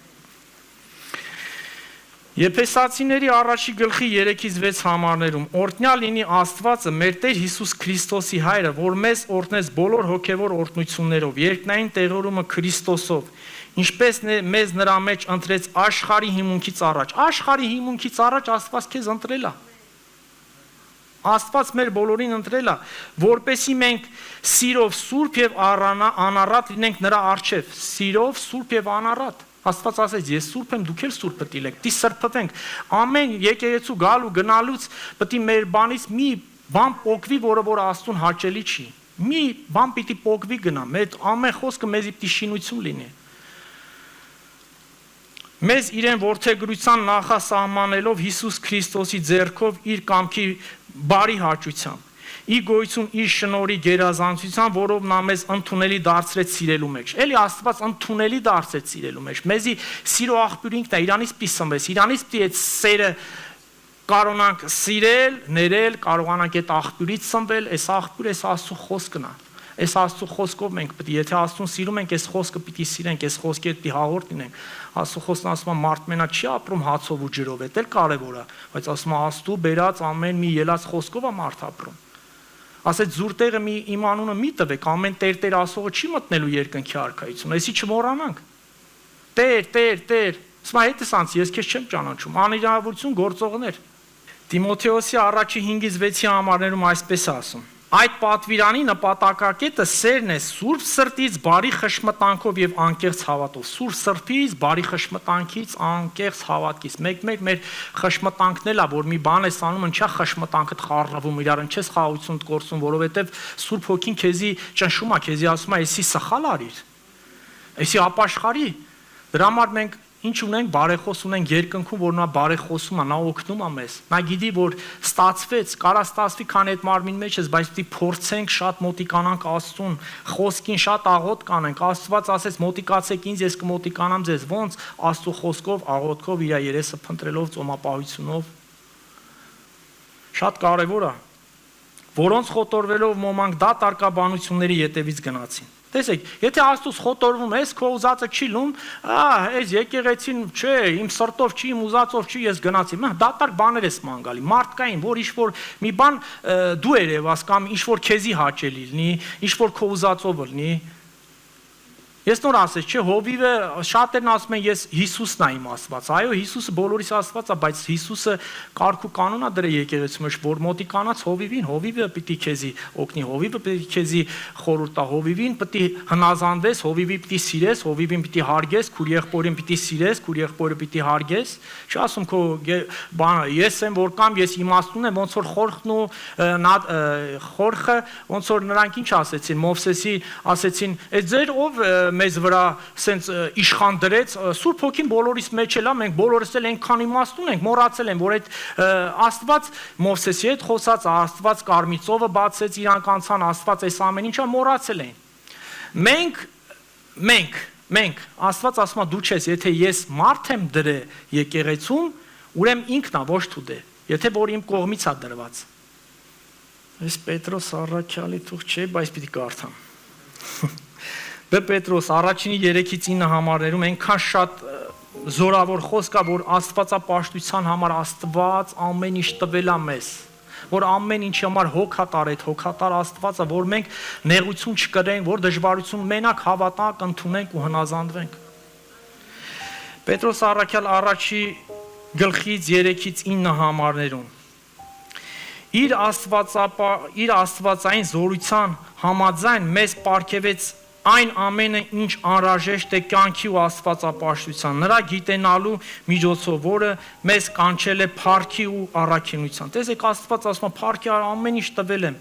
Եփեսացիների առաջի գլխի 3-6 համարներում օրհնյալ լինի Աստվածը, մեր Տեր Հիսուս Քրիստոսի Հայրը, որ մեզ օրհնեց բոլոր հոգևոր օրհնություններով, երկնային տեղորումը Քրիստոսով, ինչպես մեզ նրա մեջ ընտրեց աշխարհի հիմունքից առաջ։ Աշխարհի հիմունքից առաջ Աստված քեզ ընտրել է։ Աստված մեր բոլորին ընտրել է, որպեսզի մենք սիրով սուրբ եւ անառատ լինենք նրա առջև, սիրով սուրբ եւ անառատ։ Աստված ասեց, ես սուրբ եմ, դուք էլ սուրբ պետք եք, դի սրբվենք։ Ամեն եկեղեցու գալու գնալուց պետք է մեր բանից մի բան փոխվի, որը որ Աստծուն հաճելի չի։ Մի բան պիտի փոխվի գնա, մեր ամեն խոսքը մեզի պիտի շինություն լինի։ Մեզ իրեն որդեգրության նախասահմանելով Հիսուս Քրիստոսի ձեռքով իր կամքի բարի հաճությամբ։ ի գոյություն իր շնորհի գերազանցության, որով նա մեզ ընդունելի դարձրեց սիրելու մեջ։ Էլի Աստված ընդունելի դարձրեց սիրելու մեջ։ Մեզի սիրո աղբյուրը ինքն է, իրանից պիտի սնվես, իրանից պիտի այդ սերը կարողանանք սիրել, ներել, կարողանանք այդ աղբյուրից սնվել, այս աղբյուրը այս Աստծո խոսքն է։ Այս Աստծո խոսքով մենք պետք է, եթե Աստծուն սիրում ենք, այս խոսքը պիտի սիրենք, այս խոսքի հետ պիտի հաղորդ լինենք։ Աստծո խոսքն ասում է մարդ մենակ չի ապրում հացով ու ջրով, դա էլ կարևոր է, բայց ասում է Աստծո բերած ամեն մի ելած խոսքով է մարդ ապրում։ Ասեց զուր տեղը իմ անունը մի տվեք, ամեն Տեր ասողը չի մտնելու երկնքի արքայություն, այսի չմոռանանք։ Տեր, ասում է հետս անց ես քեզ չեմ ճանաչում, անիրավություն գործողներ։ Տիմոթեոսի առաջի 5-6 համարներում այսպես է ասում. Այդ պատվիրանի նպատակակետը սերն է սուրբ սրտից, բարի խշմտանքով եւ անկեղծ հավատով։ Սուրբ սրտից, բարի խշմտանքից, անկեղծ հավատքից։ Մեր խշմտանքն էլ է, որ մի բան ես անում, ինչա խշմտանքդ խառնվում իրար, ինչես խաղաղություն գործում, որովհետեւ Սուրբ Հոգին քեզի ճնշում է, քեզի ասում է, «Էսի սխալ արիր, էսի ապաշխարի»։ Դրա համար մենք ինչ ունենք, բարեխոս ունենք երկնքում, որ նա բարեխոսում է, նա օգնում է մեզ։ Նա գիտի, որ ստացվեց, կարա ստացվի, քան այդ մարմին մեջ ես, բայց պիտի փորձենք շատ մոտիկանանք Աստծուն, խոսքին շատ աղոտ կանենք։ Աստված ասեց՝ մոտիկացեք ինձ, ես կմոտիկանամ ձեզ։ Ոնց Աստծո խոսքով, աղոթքով, իր երեսը փնտրելով, ծոմապահությունով։ Շատ կարևոր է։ Որոնց խոտորվելով ոմանք դատարկաբանությունների ետևից գնացին։ Տեսեք, եթե Աստծուց խոտորվում ես, քո ուզածը չի լում, այս եկեղեցին չէ, իմ սրտով չի, իմ ուզածով չի, ես գնացի։ Դատարկ բաներ ես մանգալի, մարդկային, որ ինչ-որ մի բան դու երևաս կամ ինչ-որ քեզի հաճելի լինի, ինչ-որ քո ուզածով լինի։ Ես նոր ասես, չէ, հովիվը շատերն ասում են, ես Հիսուսն եմ իմ Աստված։ Այո, Հիսուսը բոլորիս Աստված է, բայց Հիսուսը կարգ ու կանոն է դրել եկեղեցու մեջ, որ մոտիկանաց հովիվին, հովիվը պիտի քեզի օգնի, հովիվը պիտի քեզի խորհուրդ տա, հովիվին պիտի հնազանդվես, հովիվի պիտի սիրես, հովիվին պիտի հարգես, քուր եղբորին պիտի սիրես, քուր եղբորը պիտի հարգես։ Չի ասում քո բանը, ես եմ որ կամ ես իմաստուն եմ, ոնց որ խորխն ու խորխը, ոնց որ նրանք ինչ ասեցին, Մովսեսի ասեցին, «Այդ ձեր ով մեզ վրա սենց իշխան դրեց, Սուրբ Հոգին բոլորիս մեջ էլ է, մենք բոլորս էլ այնքան իմաստուն ենք, մոռացել են, որ այդ Աստված Մովսեսի հետ խոսած, Աստված Կարմիր բացեց, իրանք անցան, Աստված այս ամեն ինչը մոռացել են։ Մենք Աստված ասում է դու չես, եթե ես մարդ եմ դրել եկեղեցում, ուրեմն ինքն է, ոչ դու դե, եթե որ իմ կողմից է դրված։ Այս Պետրոս առաքյալի թող չէ, բայց պիտի կարդամ։ Պետրոս առաջինի 3-ից 9 համարներում այնքան շատ զորավոր խոսք է, որ աստվածապաշտության համար Աստված ամեն ինչ տվել է մեզ, որ ամեն ինչի համար հոգատար այդ հոգատար Աստվածը, որ մենք նեղություն չկրենք, որ դժվարություն մենակ հավատանք, ընդունենք ու հնազանդվենք։ Պետրոս առաքյալ առաջի գլխից 3-ից 9 համարներում իր աստվածային զորության համաձայն մեզ պարգևեց այն ամենը, ինչ անհրաժեշտ է կյանքի ու աստվածապաշտության, նրա գիտենալու միջոցով, որը մեզ կանչել է փառքի ու առաքինության։ Տեսեք, Աստված ասում է, փառքի ամեն ինչ տվել եմ,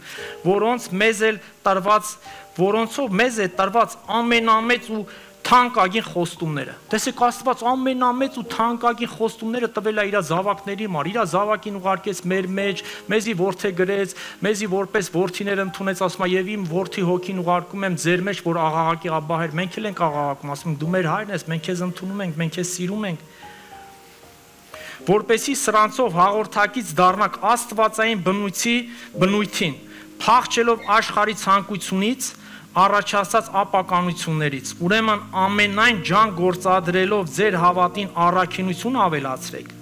որոնցով մեզ է տրված ամենամեծ ու թանկագին խոստումները։ Տեսեք, Աստված ամենամեծ ու թանկագին խոստումները տվել է իր զավակների համար, իր զավակին ուղարկեց մեր մեջ, մեզի որդե գրեց, մեզի որպես որդիներ ընդունեց, ասում է, եւ իմ որդի հոգին ուղարկում եմ ձեր մեջ, որ աղաղակի Աբբահեր, մենք էլ ենք աղաղակում, ասում ենք դու մեր հայրն ես, մենք քեզ ընդունում ենք, մենք քեզ սիրում ենք։ Որպեսի սրանցով հաղորդակից դառնաք աստվածային բնույթին, փախչելով աշխարհի ցանկությունից, առաջացած ապականություններից, ուրեմն ամենայն ջան գործադրելով ձեր հավատին առաքինություն ավելացրեք։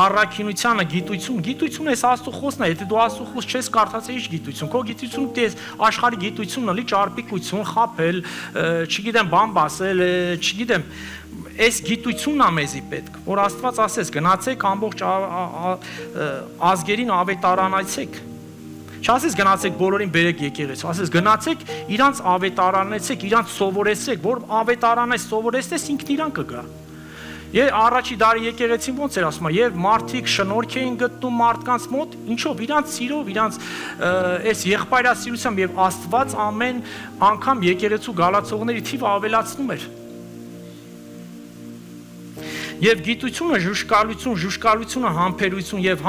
Առաքինությանը գիտություն էս Աստծո խոսքն է, եթե դու Աստծո խոսք չես կարդացել, ի՞նչ գիտություն, քո գիտությունը դες աշխարհի գիտությունն էլի ճարպիկություն, խաբել, չգիտեմ, բան բասել, չգիտեմ, այս գիտությունն է մեզի պետք, որ Աստված ասես գնացեք ամբողջ ազգերին ավետարանացեք։ Չասես գնացեք բոլորին բերեք եկեղեցու, ասես գնացեք իրանց ավետարանեցեք, իրանց սովորեցեք, որ ավետարանես սովորեցնես ինքն իրան կգա։ Եվ առաջի դարի եկեղեցին ոնց էր ասում, եւ մարդիկ շնորհք էին գտնում մարդկանց մոտ, ինչով իրանց սիրով, իրանց այս եղբայրասիրությամբ եւ Աստված ամեն անգամ եկեղեցու գալացողների թիվը ավելացնում էր։ Եվ գիտությունը ժուշկալություն, ժուշկալությունը համբերություն եւ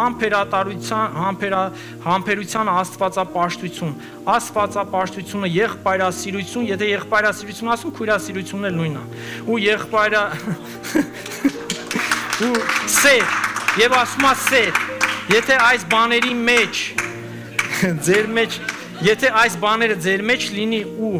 համբերությանը աստվածապաշտություն, աստվածապաշտությունը եղբայրասիրություն, եթե եղբայրասիրություն ասում, քույրասիրությունն էլ նույնն է։ Ու եղբայրը ու սեր, եւ ասում է սեր, եթե այս բաների մեջ ձեր մեջ, եթե այս բաները ձեր մեջ լինի ու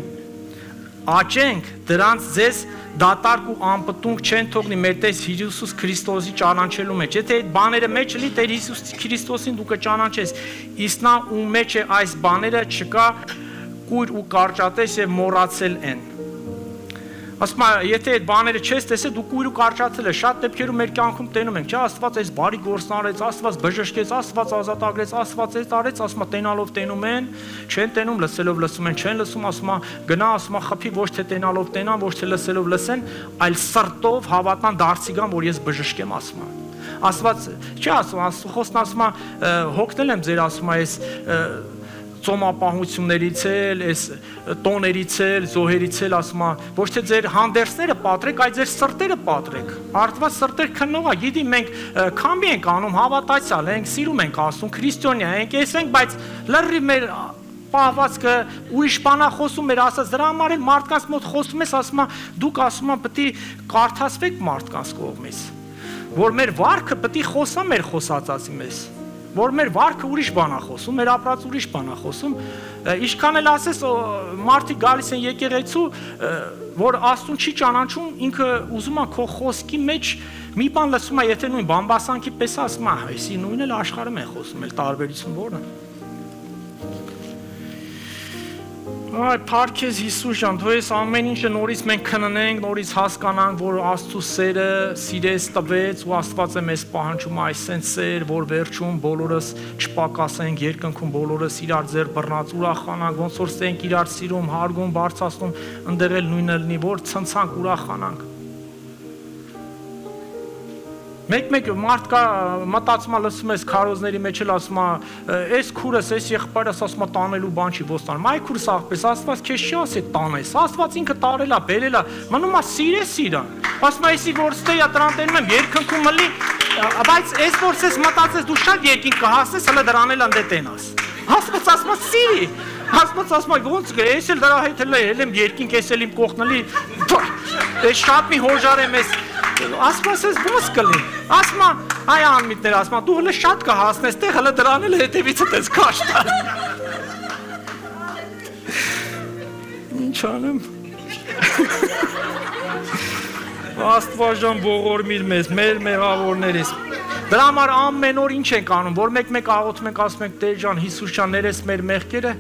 աճենք, դրանց ձեզ դատարկ ու անպտունք չեն թողնի մեր Տեր Հիսուս Քրիստոսի ճանաչելու մեջ։ Եթե այդ բաները մեջ լինի, Տեր Հիսուս Քրիստոսին դու կճանաչես։ Իսկ նա ում մեջ է այս բաները չկա կույր ու կարճատես եւ մոռացել են։ Ասում է, եթե այդ բաները չես տեսել, դու կույր ու կարճացել ես։ Շատ դեպքերում մեր կյանքում տենում ենք, չէ՞, Աստված այս բարի գործն արեց, Աստված բժշկեց, Աստված ազատագրեց, Աստված այս արեց, ասում է, տենալով տենում են, չեն տենում, լսելով լսում են, չեն լսում, ասում է, գնա, ասում է, խփի, ոչ թե տենալով տենան, ոչ թե լսելով լսեն, այլ սրտով հավատան դարձի գան, որ ես բժշկեմ, ասում է։ Աստված, չի ասում, Խոսքն ասում է, հոգնել եմ ձեր, ասում է, այս ծոմապահություններից էլ, այս տոներից էլ, զոհերից էլ, ասում է, ոչ թե ձեր հանդերձները պատրեք, այլ ձեր սրտերը պատրեք։ Արդված սրտեր քննող է, գիտի մենք քամի ենք անում, հավատացյալ ենք, սիրում ենք ասում, քրիստոնյա ենք, ես ենք, բայց լրիվ մեր պահվածքը ուրիշ բանա խոսում էր, ասած դրա համար էլ մարդկանց մոտ խոսում ես, ասում է, դուք ասում է, պետք է կարդացվեք մարդկանց կողմից, որ մեր վարքը պետք է խոսա մեր խոսածածի մեզ, որ մեր վարքը ուրիշ բան է խոսում, մեր ապրած ուրիշ բան է խոսում, ինչքան էլ ասես մարդիկ գալիս են եկեղեցու, որ Աստծուն չի ճանաչում, ինքը ուզում է քո խոսքի մեջ մի բան լսում է, եթե նույն բամբասանքի պես ասում է, այսի նույնն էլ աշխարհում է խոսում, էլ տարբերություն ո՞րն է։ Այ Փարքեզ Հիսուս ջան, թող այս ամեն ինչը նորից մենք քննենք, նորից հասկանանք, որ Աստծո սերը սիրեց տվեց ու Աստված է մեզ պահանջում այսպես սեր, որ վերջում բոլորս չպակասենք, երկնքում բոլորս իրար ձեռ բռնած ուրախանանք, ոնց որ ստենք իրար սիրում, հարգում, բարձրացնում, ընդեղ էլ նույնը լինի, որ ցնցանք, ուրախանանք։ Մեկ մարդ կա մտածում է լսում ես քարոզների մեջ էլ ասում է այս քուրս այս եղբայրս ասում է տանելու բան չի ոստանում այ քուրս աղպես Աստված քեզ չի ասի տանես Աստված ինքը տարել է բերել է մնում է սիրես իրան ասում է էսի որ ստեյա դրան տենում եմ երկնքում մլի բայց այս որ ես մտածես դու շատ երկին կհասնես հələ դրան էլ անդե տենաս Աստված ասում է սիրի Աստված ասում է ոնց գա ես էլ դրա հետ էլ եմ երկինք ես էլ իմ կողքնելի այս շատ մի հոժար եմ ես Ասում ես ոնց կլի ասում այ անմիտներ ասում դու հələ շատ կհասնես տեղ հələ դրան էլ հետևիցդ ես քաշ տալ Ինչ անեմ Աստված ջան ողորմիր մեզ մեր մեղավորներից Դրա համար ամեն օր ինչ ենք անում որ մեկ աղոթում ենք ասում ենք Տեր ջան Հիսուս ջան ներես մեր մեղքերը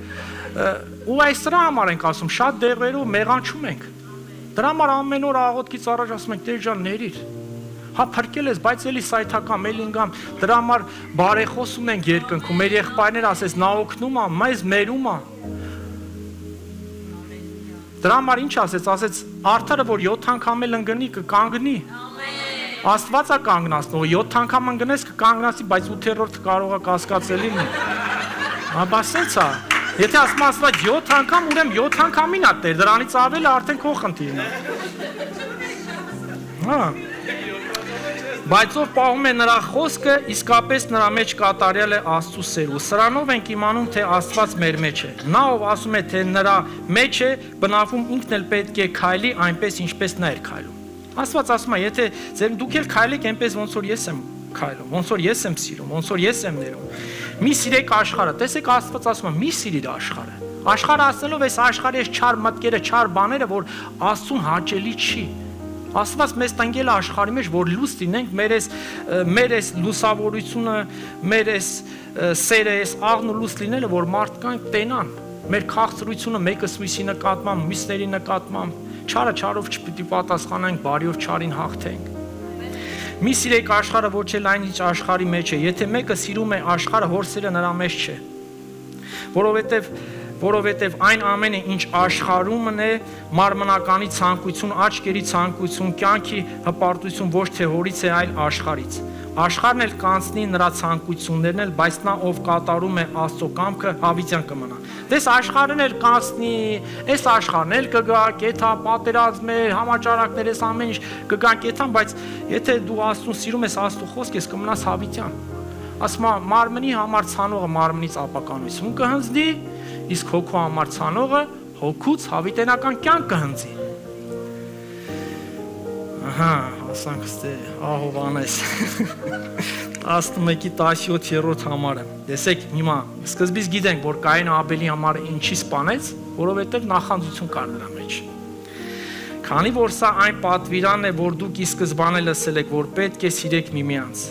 ու այս դրա համար ենք ասում շատ դեղերով մեղանչում ենք Դրա համար ամեն օր աղոթքից առաջ ասում ենք Տեր ջան ներիր Հա փրկել ես բայց էլի սայթակամ էլի ինգամ դրա համար բարեխոսում ենք երկնքում մեր եղբայրներ ասես նա օգնում է մեզ մերում է Դրա համար ինչ ասեց արդարը որ 7 անգամ էլ ընկնի կկանգնի Աստված է կանգնացնող 7 անգամ ընկնես կկանգնացի բայց 8-րդ կարող է կասկածելի լինի Հա բա սենց է Եթե ասում Աստված 7 անգամ ուրեմն 7 անգամին է Տեր դրանից ավելը արդեն քո խնդիրն է Հա Բայց ով պահում է նրա խոսքը, իսկապես նրա մեջ կատարյալ է Աստծո սերը։ Սրանով ենք իմանում, թե Աստված մեր մեջ է։ Նա ով ասում է, թե նրա մեջ է, բնավում ինքն էլ պետք է քայլի այնպես, ինչպես նա էր քայլում։ Աստված ասում է, եթե ձեր դուք էլ քայլեք այնպես, ոնց որ ես եմ քայլում, ոնց որ ես եմ սիրում, ոնց որ ես եմ ներում։ Մի սիրեք աշխարհը։ Տեսեք Աստված ասում է, մի սիրիր աշխարհը։ Աշխարհը ասելով այս աշխարհի այս չար մտքերը, չար բաները, որ Աստծուն հաճելի չի։ Աստված մեզ տնկել է աշխարհի մեջ, որ լույս լինենք, մեր այս լուսավորությունը, մեր այս սերը, այս աղն ու լույս լինելը, որ մարդկանք տենան, մեր քաղցրությունը մեկը սույսի նկատմամբ, մյուսների նկատմամբ, չարը չարով չպիտի պատասխանենք, բարիով չարին հաղթենք։ Մի սիրեք աշխարհը, ոչ էլ այն ինչ աշխարհի մեջ է, եթե մեկը սիրում է աշխարհը, հոր սերը նրա մեջ չէ։ Որովհետև այն ամենը, ինչ աշխարհումն է, մարմնականի ցանկություն, աչքերի ցանկություն, կյանքի հպարտություն ոչ թե հորից է, այլ աշխարհից։ Աշխարհն էլ կանցնի նրա ցանկություններն էլ, բայց նա ով կատարում է Աստծո կամքը, հավիտյան կմնա։ Դες աշխարհն էլ կանցնի, այս աշխարհն էլ կգա, կեթա, պատերազմներ, համաճարակներ, այս ամեն ինչ կգան կեթան, բայց եթե դու Աստծուն սիրում ես, Աստծո խոսքը, ես կմնաս հավիտյան։ Ասում է մարմնի համար ցանողը մարմնից ապականություն կհնձի, իսկ հոգու համար ցանողը հոգուց հավիտենական կյանք կհնձի։ Ահա, ասանք ստե Ահովանես 11:17 համարը։ Տեսեք, հիմա սկզբից գիտենք, որ Կայինը Աբելի համար ինչի սպանեց, որովհետև նախանձություն կար նրա մեջ։ Քանի որ սա այն պատվիրանն է, որ դուք ի սկզբանե լսել եք, որ պետք է սիրեք միմյանց։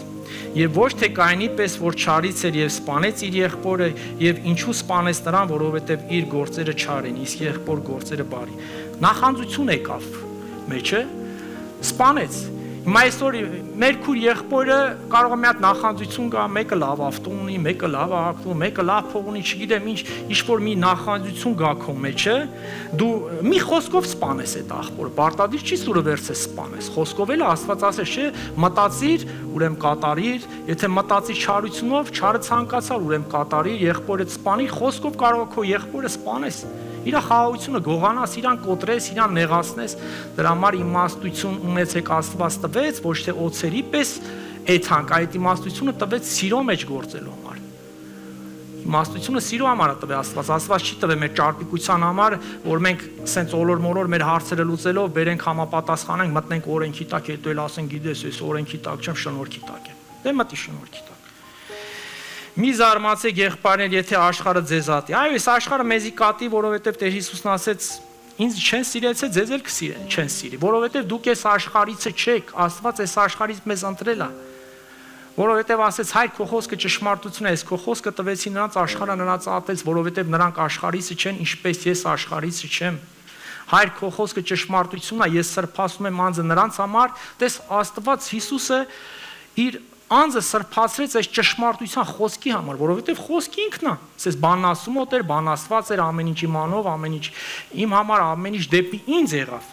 Եվ ոչ թե Կայինի պես, որ չարից էր եւ սպանեց իր եղբորը, եւ ինչու սպանեց նրան, որովհետև իր գործերը չար են, իսկ եղբոր գործերը բարի։ Նախանձություն եկավ մեջը, սպանեց։ Հիմա այսօր մեր քուր եղբորը կարող է մի հատ նախանձություն գա, մեկը լավ ավտո ունի, մեկը լավ ակտու, մեկը լավ փող ունի, չգիտեմ ինչ որ մի նախանձություն գա քո մեջը, դու մի խոսքով սպանես այդ աղբորը, պարտադիր չի սուրը վերցես սպանես։ Խոսքով էլ Աստված ասես, չէ, մտածիր, ուրեմն կատարիր, եթե մտածիր չարությունով, չարը ցանկացար, ուրեմն կատարիր, եղբորդ սպանիր, խոսքով կարող է քո եղբորը սպանես։ Իր խաղաղությունը գողանաս, իրան կոտրես, իրան նեղացնես, դրա համար իմաստություն ունեցեք Աստված տվեց, ոչ թե օծերի պես էթանք, այդ իմաստությունը տվեց սիրո մեջ գործելու համար։ Իմաստությունը սիրո համար է տվել Աստված, Աստված չի տվել մեր ճարպիկության համար, որ մենք սենց օլոր-մոլոր մեր հարցերը լուծելով բերենք համապատասխանենք, մտնենք օրենքի տակ, հետո էլ ասենք, գիտես, ես օրենքի տակ չեմ, շնորհքի տակ եմ։ Դե մտի շնորհքի տակ։ Մի զարմացեք եղբայրներ, եթե աշխարհը ձեզ ատի։ Այո, այս աշխարհը մեզի կատի, որովհետև Տեր Հիսուսն ասեց, ինձ չեն սիրեցե, ձեզ էլ չեն սիրի, որովհետև դուք այս աշխարհիցը չեք, Աստված այս աշխարհից մեզ ընտրել է։ Որովհետև ասեց, հայր քո խոսքը ճշմարտություն է, քո խոսքը տվեցի նրանց, աշխարհը նրանց ատեց, որովհետև նրանք աշխարհիցը չեն, ինչպես ես աշխարհիցը չեմ։ Հայր քո խոսքը ճշմարտություն է, ես սրբացնում եմ անձը նրանց համար, տես Աստված Հիսուսը իր անձը սրբացրեց այս ճշմարտության խոսքի համար, որովհետև խոսքի ինքն է, ասես բանն ասում էր, բան Աստված էր, ամեն ինչ իմանով, ամեն ինչ իմ համար ամեն ինչ դեպի ինձ եղավ։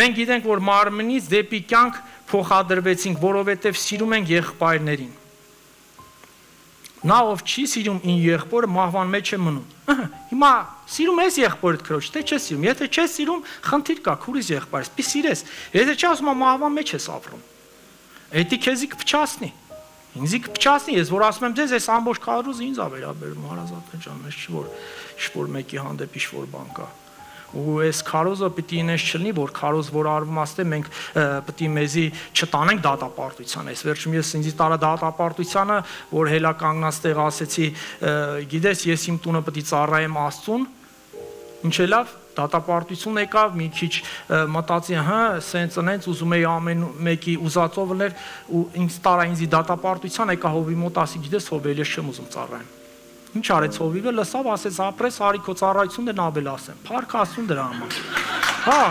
Մենք գիտենք, որ մարմնից դեպի կյանք փոխադրվեցինք, որովհետև սիրում ենք եղբայրներին։ Նա ով չի սիրում իր եղբորը մահվան մեջ է մնում։ Հիմա սիրում ես եղբորդ քրոջ, թե չես սիրում։ Եթե չես սիրում, խնդիր կա, քուրիս եղբայրս, պի սիրես։ Եթե չես ասում մահվան մեջ ես ապրում։ Էդի քեզի կփչացնի։ Ինձի կփչացնի, ես որ ասում եմ ձեզ, այս ամբողջ քարոզը ինձ ա վերաբերում, հարազատ ջան, ես ինչ-որ մեկի հանդեպ ինչ-որ բան կա։ Ու այս քարոզը պիտի ինձ չլինի, որ քարոզ որ արվում ասते մենք պիտի մեզի չտանենք դատապարտության։ Այս վերջում ես ինձի տարա դատապարտությանը, որ հելա կանգնած տեղ ասեցի, գիտես, ես իմ տունը պիտի ծառայեմ Աստծուն։ Ինչ է լավ, դատապարտություն եկավ, մի քիչ մտածի, հա, սենց ընենց ուզում էի ամեն մեկի ուզածով լներ ու ինձ տարա ինձի դատապարտության եկա հովի մոտ ասի, գիտես, հովի ես չեմ ուզում ծառայեմ։ Ինչ արեց հովիվը, լսավ, ասեց, ապրես, արի քո ծառայությունն են ավել ասեմ։ Փառք Աստծուն դրա համար։ Հա։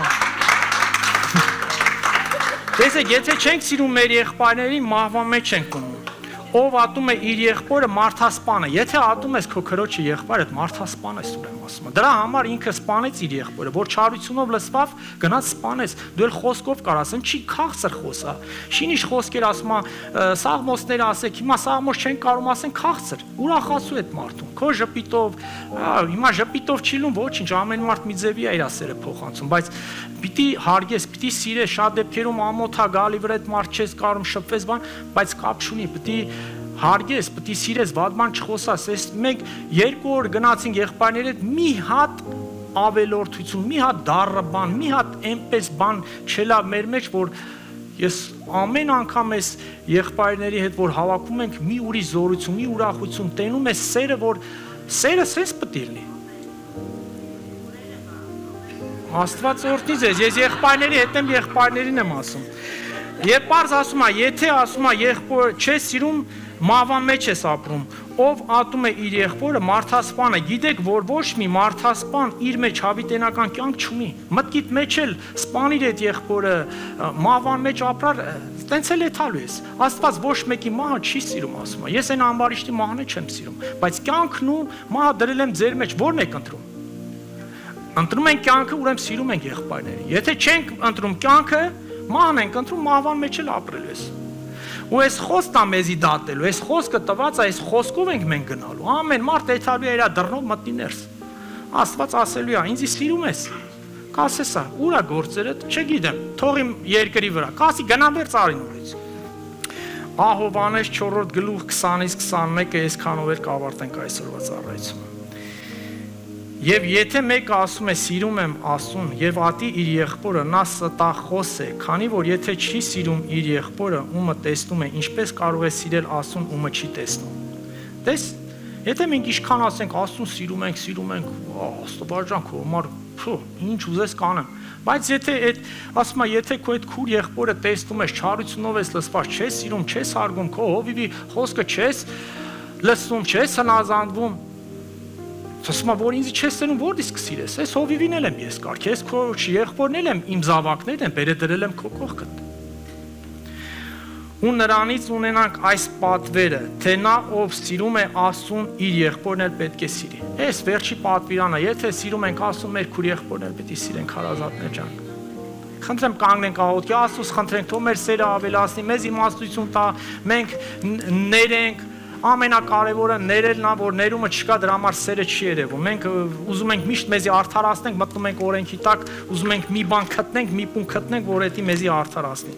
Տեսեք, եթե չենք սիրում մեր եղբայրներին, մահվան մեջ ենք մնում։ Ով ատում է իր եղբորը մարդասպան է։ Եթե ատում ես քո քրոջը եղբայրդ, մարդասպան ես ուրեմն ասում եմ։ Դրա համար ինքը սպանեց իր եղբորը, որ չարությունով լսվավ, գնաց սպանեց։ Դու էլ խոսքով կարաս, չի քաղցր խոսա։ Շինիշ խոսքեր ասում է, սաղմոսները ասեք, հիմա սաղմոս չեն կարող ասեն քաղցր։ Ուրախացու այդ մարդուն։ Քո ժպիտով, հիմա ժպիտով չի լուն ոչինչ, ամեն մարդ մի ձևի է իր ասերը փոխանցում, բայց պիտի հարգես, պիտի սիրես, շատ դեպքերում ամոթա գալի վրա այդ մարդ չես կարող շփվես բան, բայց կապ չունի, պիտի հարգես, պիտի սիրես, վատ բան չխոսաս։ Այս մենք 2 օր գնացինք եղբայրների հետ, մի հատ ավելորդություն, մի հատ դառը բան, մի հատ այնպես բան չելա մեր մեջ, որ ես ամեն անգամ այս եղբայրների հետ որ հավաքում ենք, մի ուրիշ զորություն, մի ուրախություն, տենում է սերը, որ սերը սենց պիտի լինի։ Աստված օրհնի ձեզ, ես եղբայրների հետ եմ, եղբայրներին եմ ասում։ Երբ պարզ ասում է, եթե ասում է եղբոր չես սիրում, մահվան մեջ ես ապրում, ով ատում է իր եղբորը մարդասպան է, գիտեք, որ ոչ մի մարդասպան իր մեջ հավիտենական կյանք չունի, մտքիդ մեջ էլ սպանիր այդ եղբորը, մահվան մեջ ապրար, տենց էլ էթալու ես, Աստված ոչ մեկի մահը չի սիրում, ասում է, ես այն ամբարիշտի մահն չեմ սիրում, բայց կյանքն ու մահը դրել եմ ձեր մեջ, ո՞րն եք ընտրում։ Ընտրում ենք կյանքը, ուրեմն սիրում ենք եղբայրներին։ Եթե չենք ընտրում կյանքը, մահն ենք ընտրում, մահվան մեջ էլ ապրելու ես։ Ու այս խոսքն է մեզի դատելու, այս խոսքը տված է, այս խոսքով ենք մենք գնալու։ Ամեն մարդ էթալու է իր դռնով մտնի ներս։ Աստված ասելու է, ինձ սիրում ես։ Կասես, ուր է գործերը, չգիտեմ, թող իմ երկրի վրա։ Կասի գնամ վեր ծարինորից։ Ահովանես 4-րդ գլուխ 20-ից 21-ը այսքանով էր կավարտենք այսօրվա ծառայությունը։ Եվ եթե մեկը ասում է սիրում եմ Աստծուն եւ ատի իր եղբորը, նա ստախոս է, քանի որ եթե չի սիրում իր եղբորը, ումը տեսնում է, ինչպես կարող է սիրել Աստծուն, ումը չի տեսնում։ Տես, եթե մենք ինչքան ասենք Աստծուն սիրում ենք, Աստվածան քո համար, ինչ ուզես կանեմ, բայց եթե այդ ասում եմ, եթե քո այդ քուր եղբորը տեսնում ես, չարությունով ես լսված, չես սիրում, չես հարգում, քո հովիվի խոսքը չես լսում, չես հնազանդվում, ասում եմ, որ ինձ չես սերում, որ իսկ սիրես, այս հովիվին էլ եմ ես կարգ, ես քո եղբորն էլ եմ, իմ զավակներն եմ, բերե դրել եմ քո կողքդ։ Ու նրանից ունենանք այս պատվերը, թե նա ով սիրում է Աստծուն, իր եղբորն էլ պետք է սիրի։ Այս վերջի պատվիրանը, եթե սիրում ենք Աստծուն, մեր քուր եղբորն էլ պետք է սիրենք, հարազատներ ջան։ Խնդրեմ կանգնենք աղոթքի, Աստծուց խնդրենք, թող մեր սերը ավելացնի, մեզ իմաստություն տա, մենք ներենք, ամենակարևորը ներելն է, որ ներումը չկա, դրա համար սերը չի երևում։ Մենք ուզում ենք միշտ մեզի արդարացնենք, մտնում ենք օրենքի տակ, ուզում ենք մի բան գտնենք, մի բուն գտնենք, որ դա մեզի արդարացնի։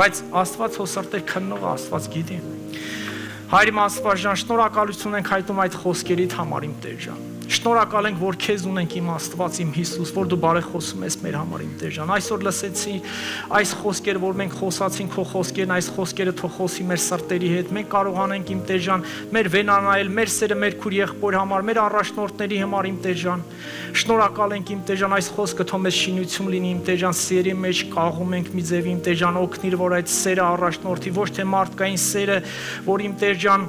Բայց Աստված հո սրտեր քննող, Աստված գիտի։ Հայր իմ Աստված ջան, շնորհակալություն ենք հայտնում այդ խոսքերիդ համար իմ Տեր ջան։ Շնորհակալ ենք, որ քեզ ունենք իմ Աստված, իմ Հիսուս, որ դու բարեխոսում ես մեր համար իմ Տեր ջան։ Այսօր լսեցի այս խոսքերը, որ մենք խոսացինք, քո խոսքերն, այս խոսքերը թող խոսի մեր սրտերի հետ։ Մենք կարողանենք իմ Տեր ջան, մեր վենանայել, մեր սերը մեր քուր եղբոր համար, մեր առաջնորդների համար իմ Տեր ջան։ Շնորհակալ ենք իմ Տեր ջան, այս խոսքը թող մեզ շինություն լինի իմ Տեր ջան, սերի մեջ կաղում ենք մի ձև իմ Տեր ջան, օգնիր, որ այդ սերը առաջնորդի, ոչ թե մարդկային սերը, որ իմ Տեր ջան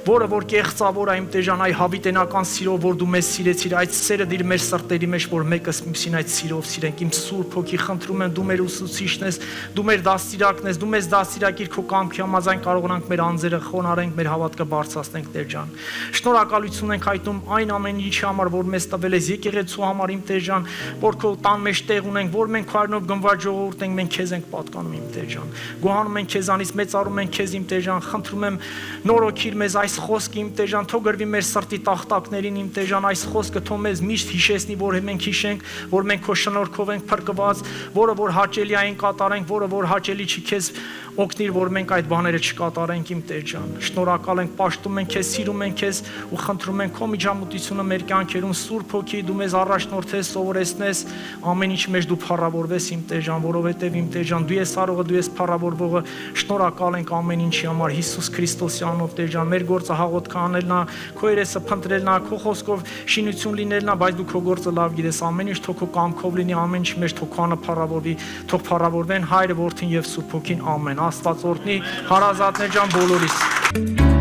որը որ կեղծավոր է իմ Տեր ջան, այ հավիտենական սիրով, որ դու մեզ սիրեցիր, այդ սերը դիր մեր սրտերի մեջ, որ մեկս մյուսին այդ սիրով սիրենք, իմ Սուրբ Հոգի խնդրում եմ, դու մեր ուսուցիչն ես, դու մեր դաստիարակն ես, դու մեզ դաստիարակիր քո կամքի համաձայն կարողանանք մեր անձերը խոնարհենք, մեր հավատքը բարձրացնենք Տեր ջան։ Շնորհակալություն ենք հայտնում այն ամեն ինչի համար, որ մեզ տվել ես եկեղեցու համար իմ Տեր ջան, որ քո տան մեջ տեղ ունենք, որ մենք քարնով գնված ժողովուրդ ենք, մենք քեզ ենք պատկանում իմ Տեր ջան։ Գոհանում ենք քեզանից, մեծարում ենք քեզ իմ Տեր ջան, խնդրում եմ նորոգիր մեզ այս խոսքը իմ Տեր ջան, թող գրվի մեր սրտի տախտակներին իմ Տեր ջան, այս խոսքը թող մեզ միշտ հիշեցնի, որ մենք հիշենք, որ մենք քո շնորհքով ենք փրկված, որը որ հաճելի այն կատարենք, որը որ հաճելի չի քեզ օգնիր, որ մենք այդ բաները չկատարենք իմ Տեր ջան։ Շնորհակալ ենք, պաշտում ենք քեզ, սիրում ենք քեզ ու խնդրում ենք քո միջամտությունը մեր կյանքերում, Սուրբ Հոգի, դու մեզ առաջնորդես, սովորեցնես, ամեն ինչ մեջ դու փառավորվես իմ Տեր ջան, որովհետև իմ Տեր ջան, դու ես արողը, դու ես փառավորվողը։ Շնորհակալ ենք ամեն ինչի համար Հիսուս Քրիստոսի անունով Տեր ջան, մեր գործը հաղորդք անելն է, քո երեսը փնտրելն է, քո խոսքով շինություն լինելն է, բայց դու քո գործը լավ գիտես, ամեն ինչ թող քո կամքով լինի, ամեն ինչ մեջ թող քո անունը փառավորվի, թող փառավորվեն Հայրը, Որդին եւ Սուրբ Հոգին, ամեն։ Աստված օրհնի հարազատներ ջան բոլորիս։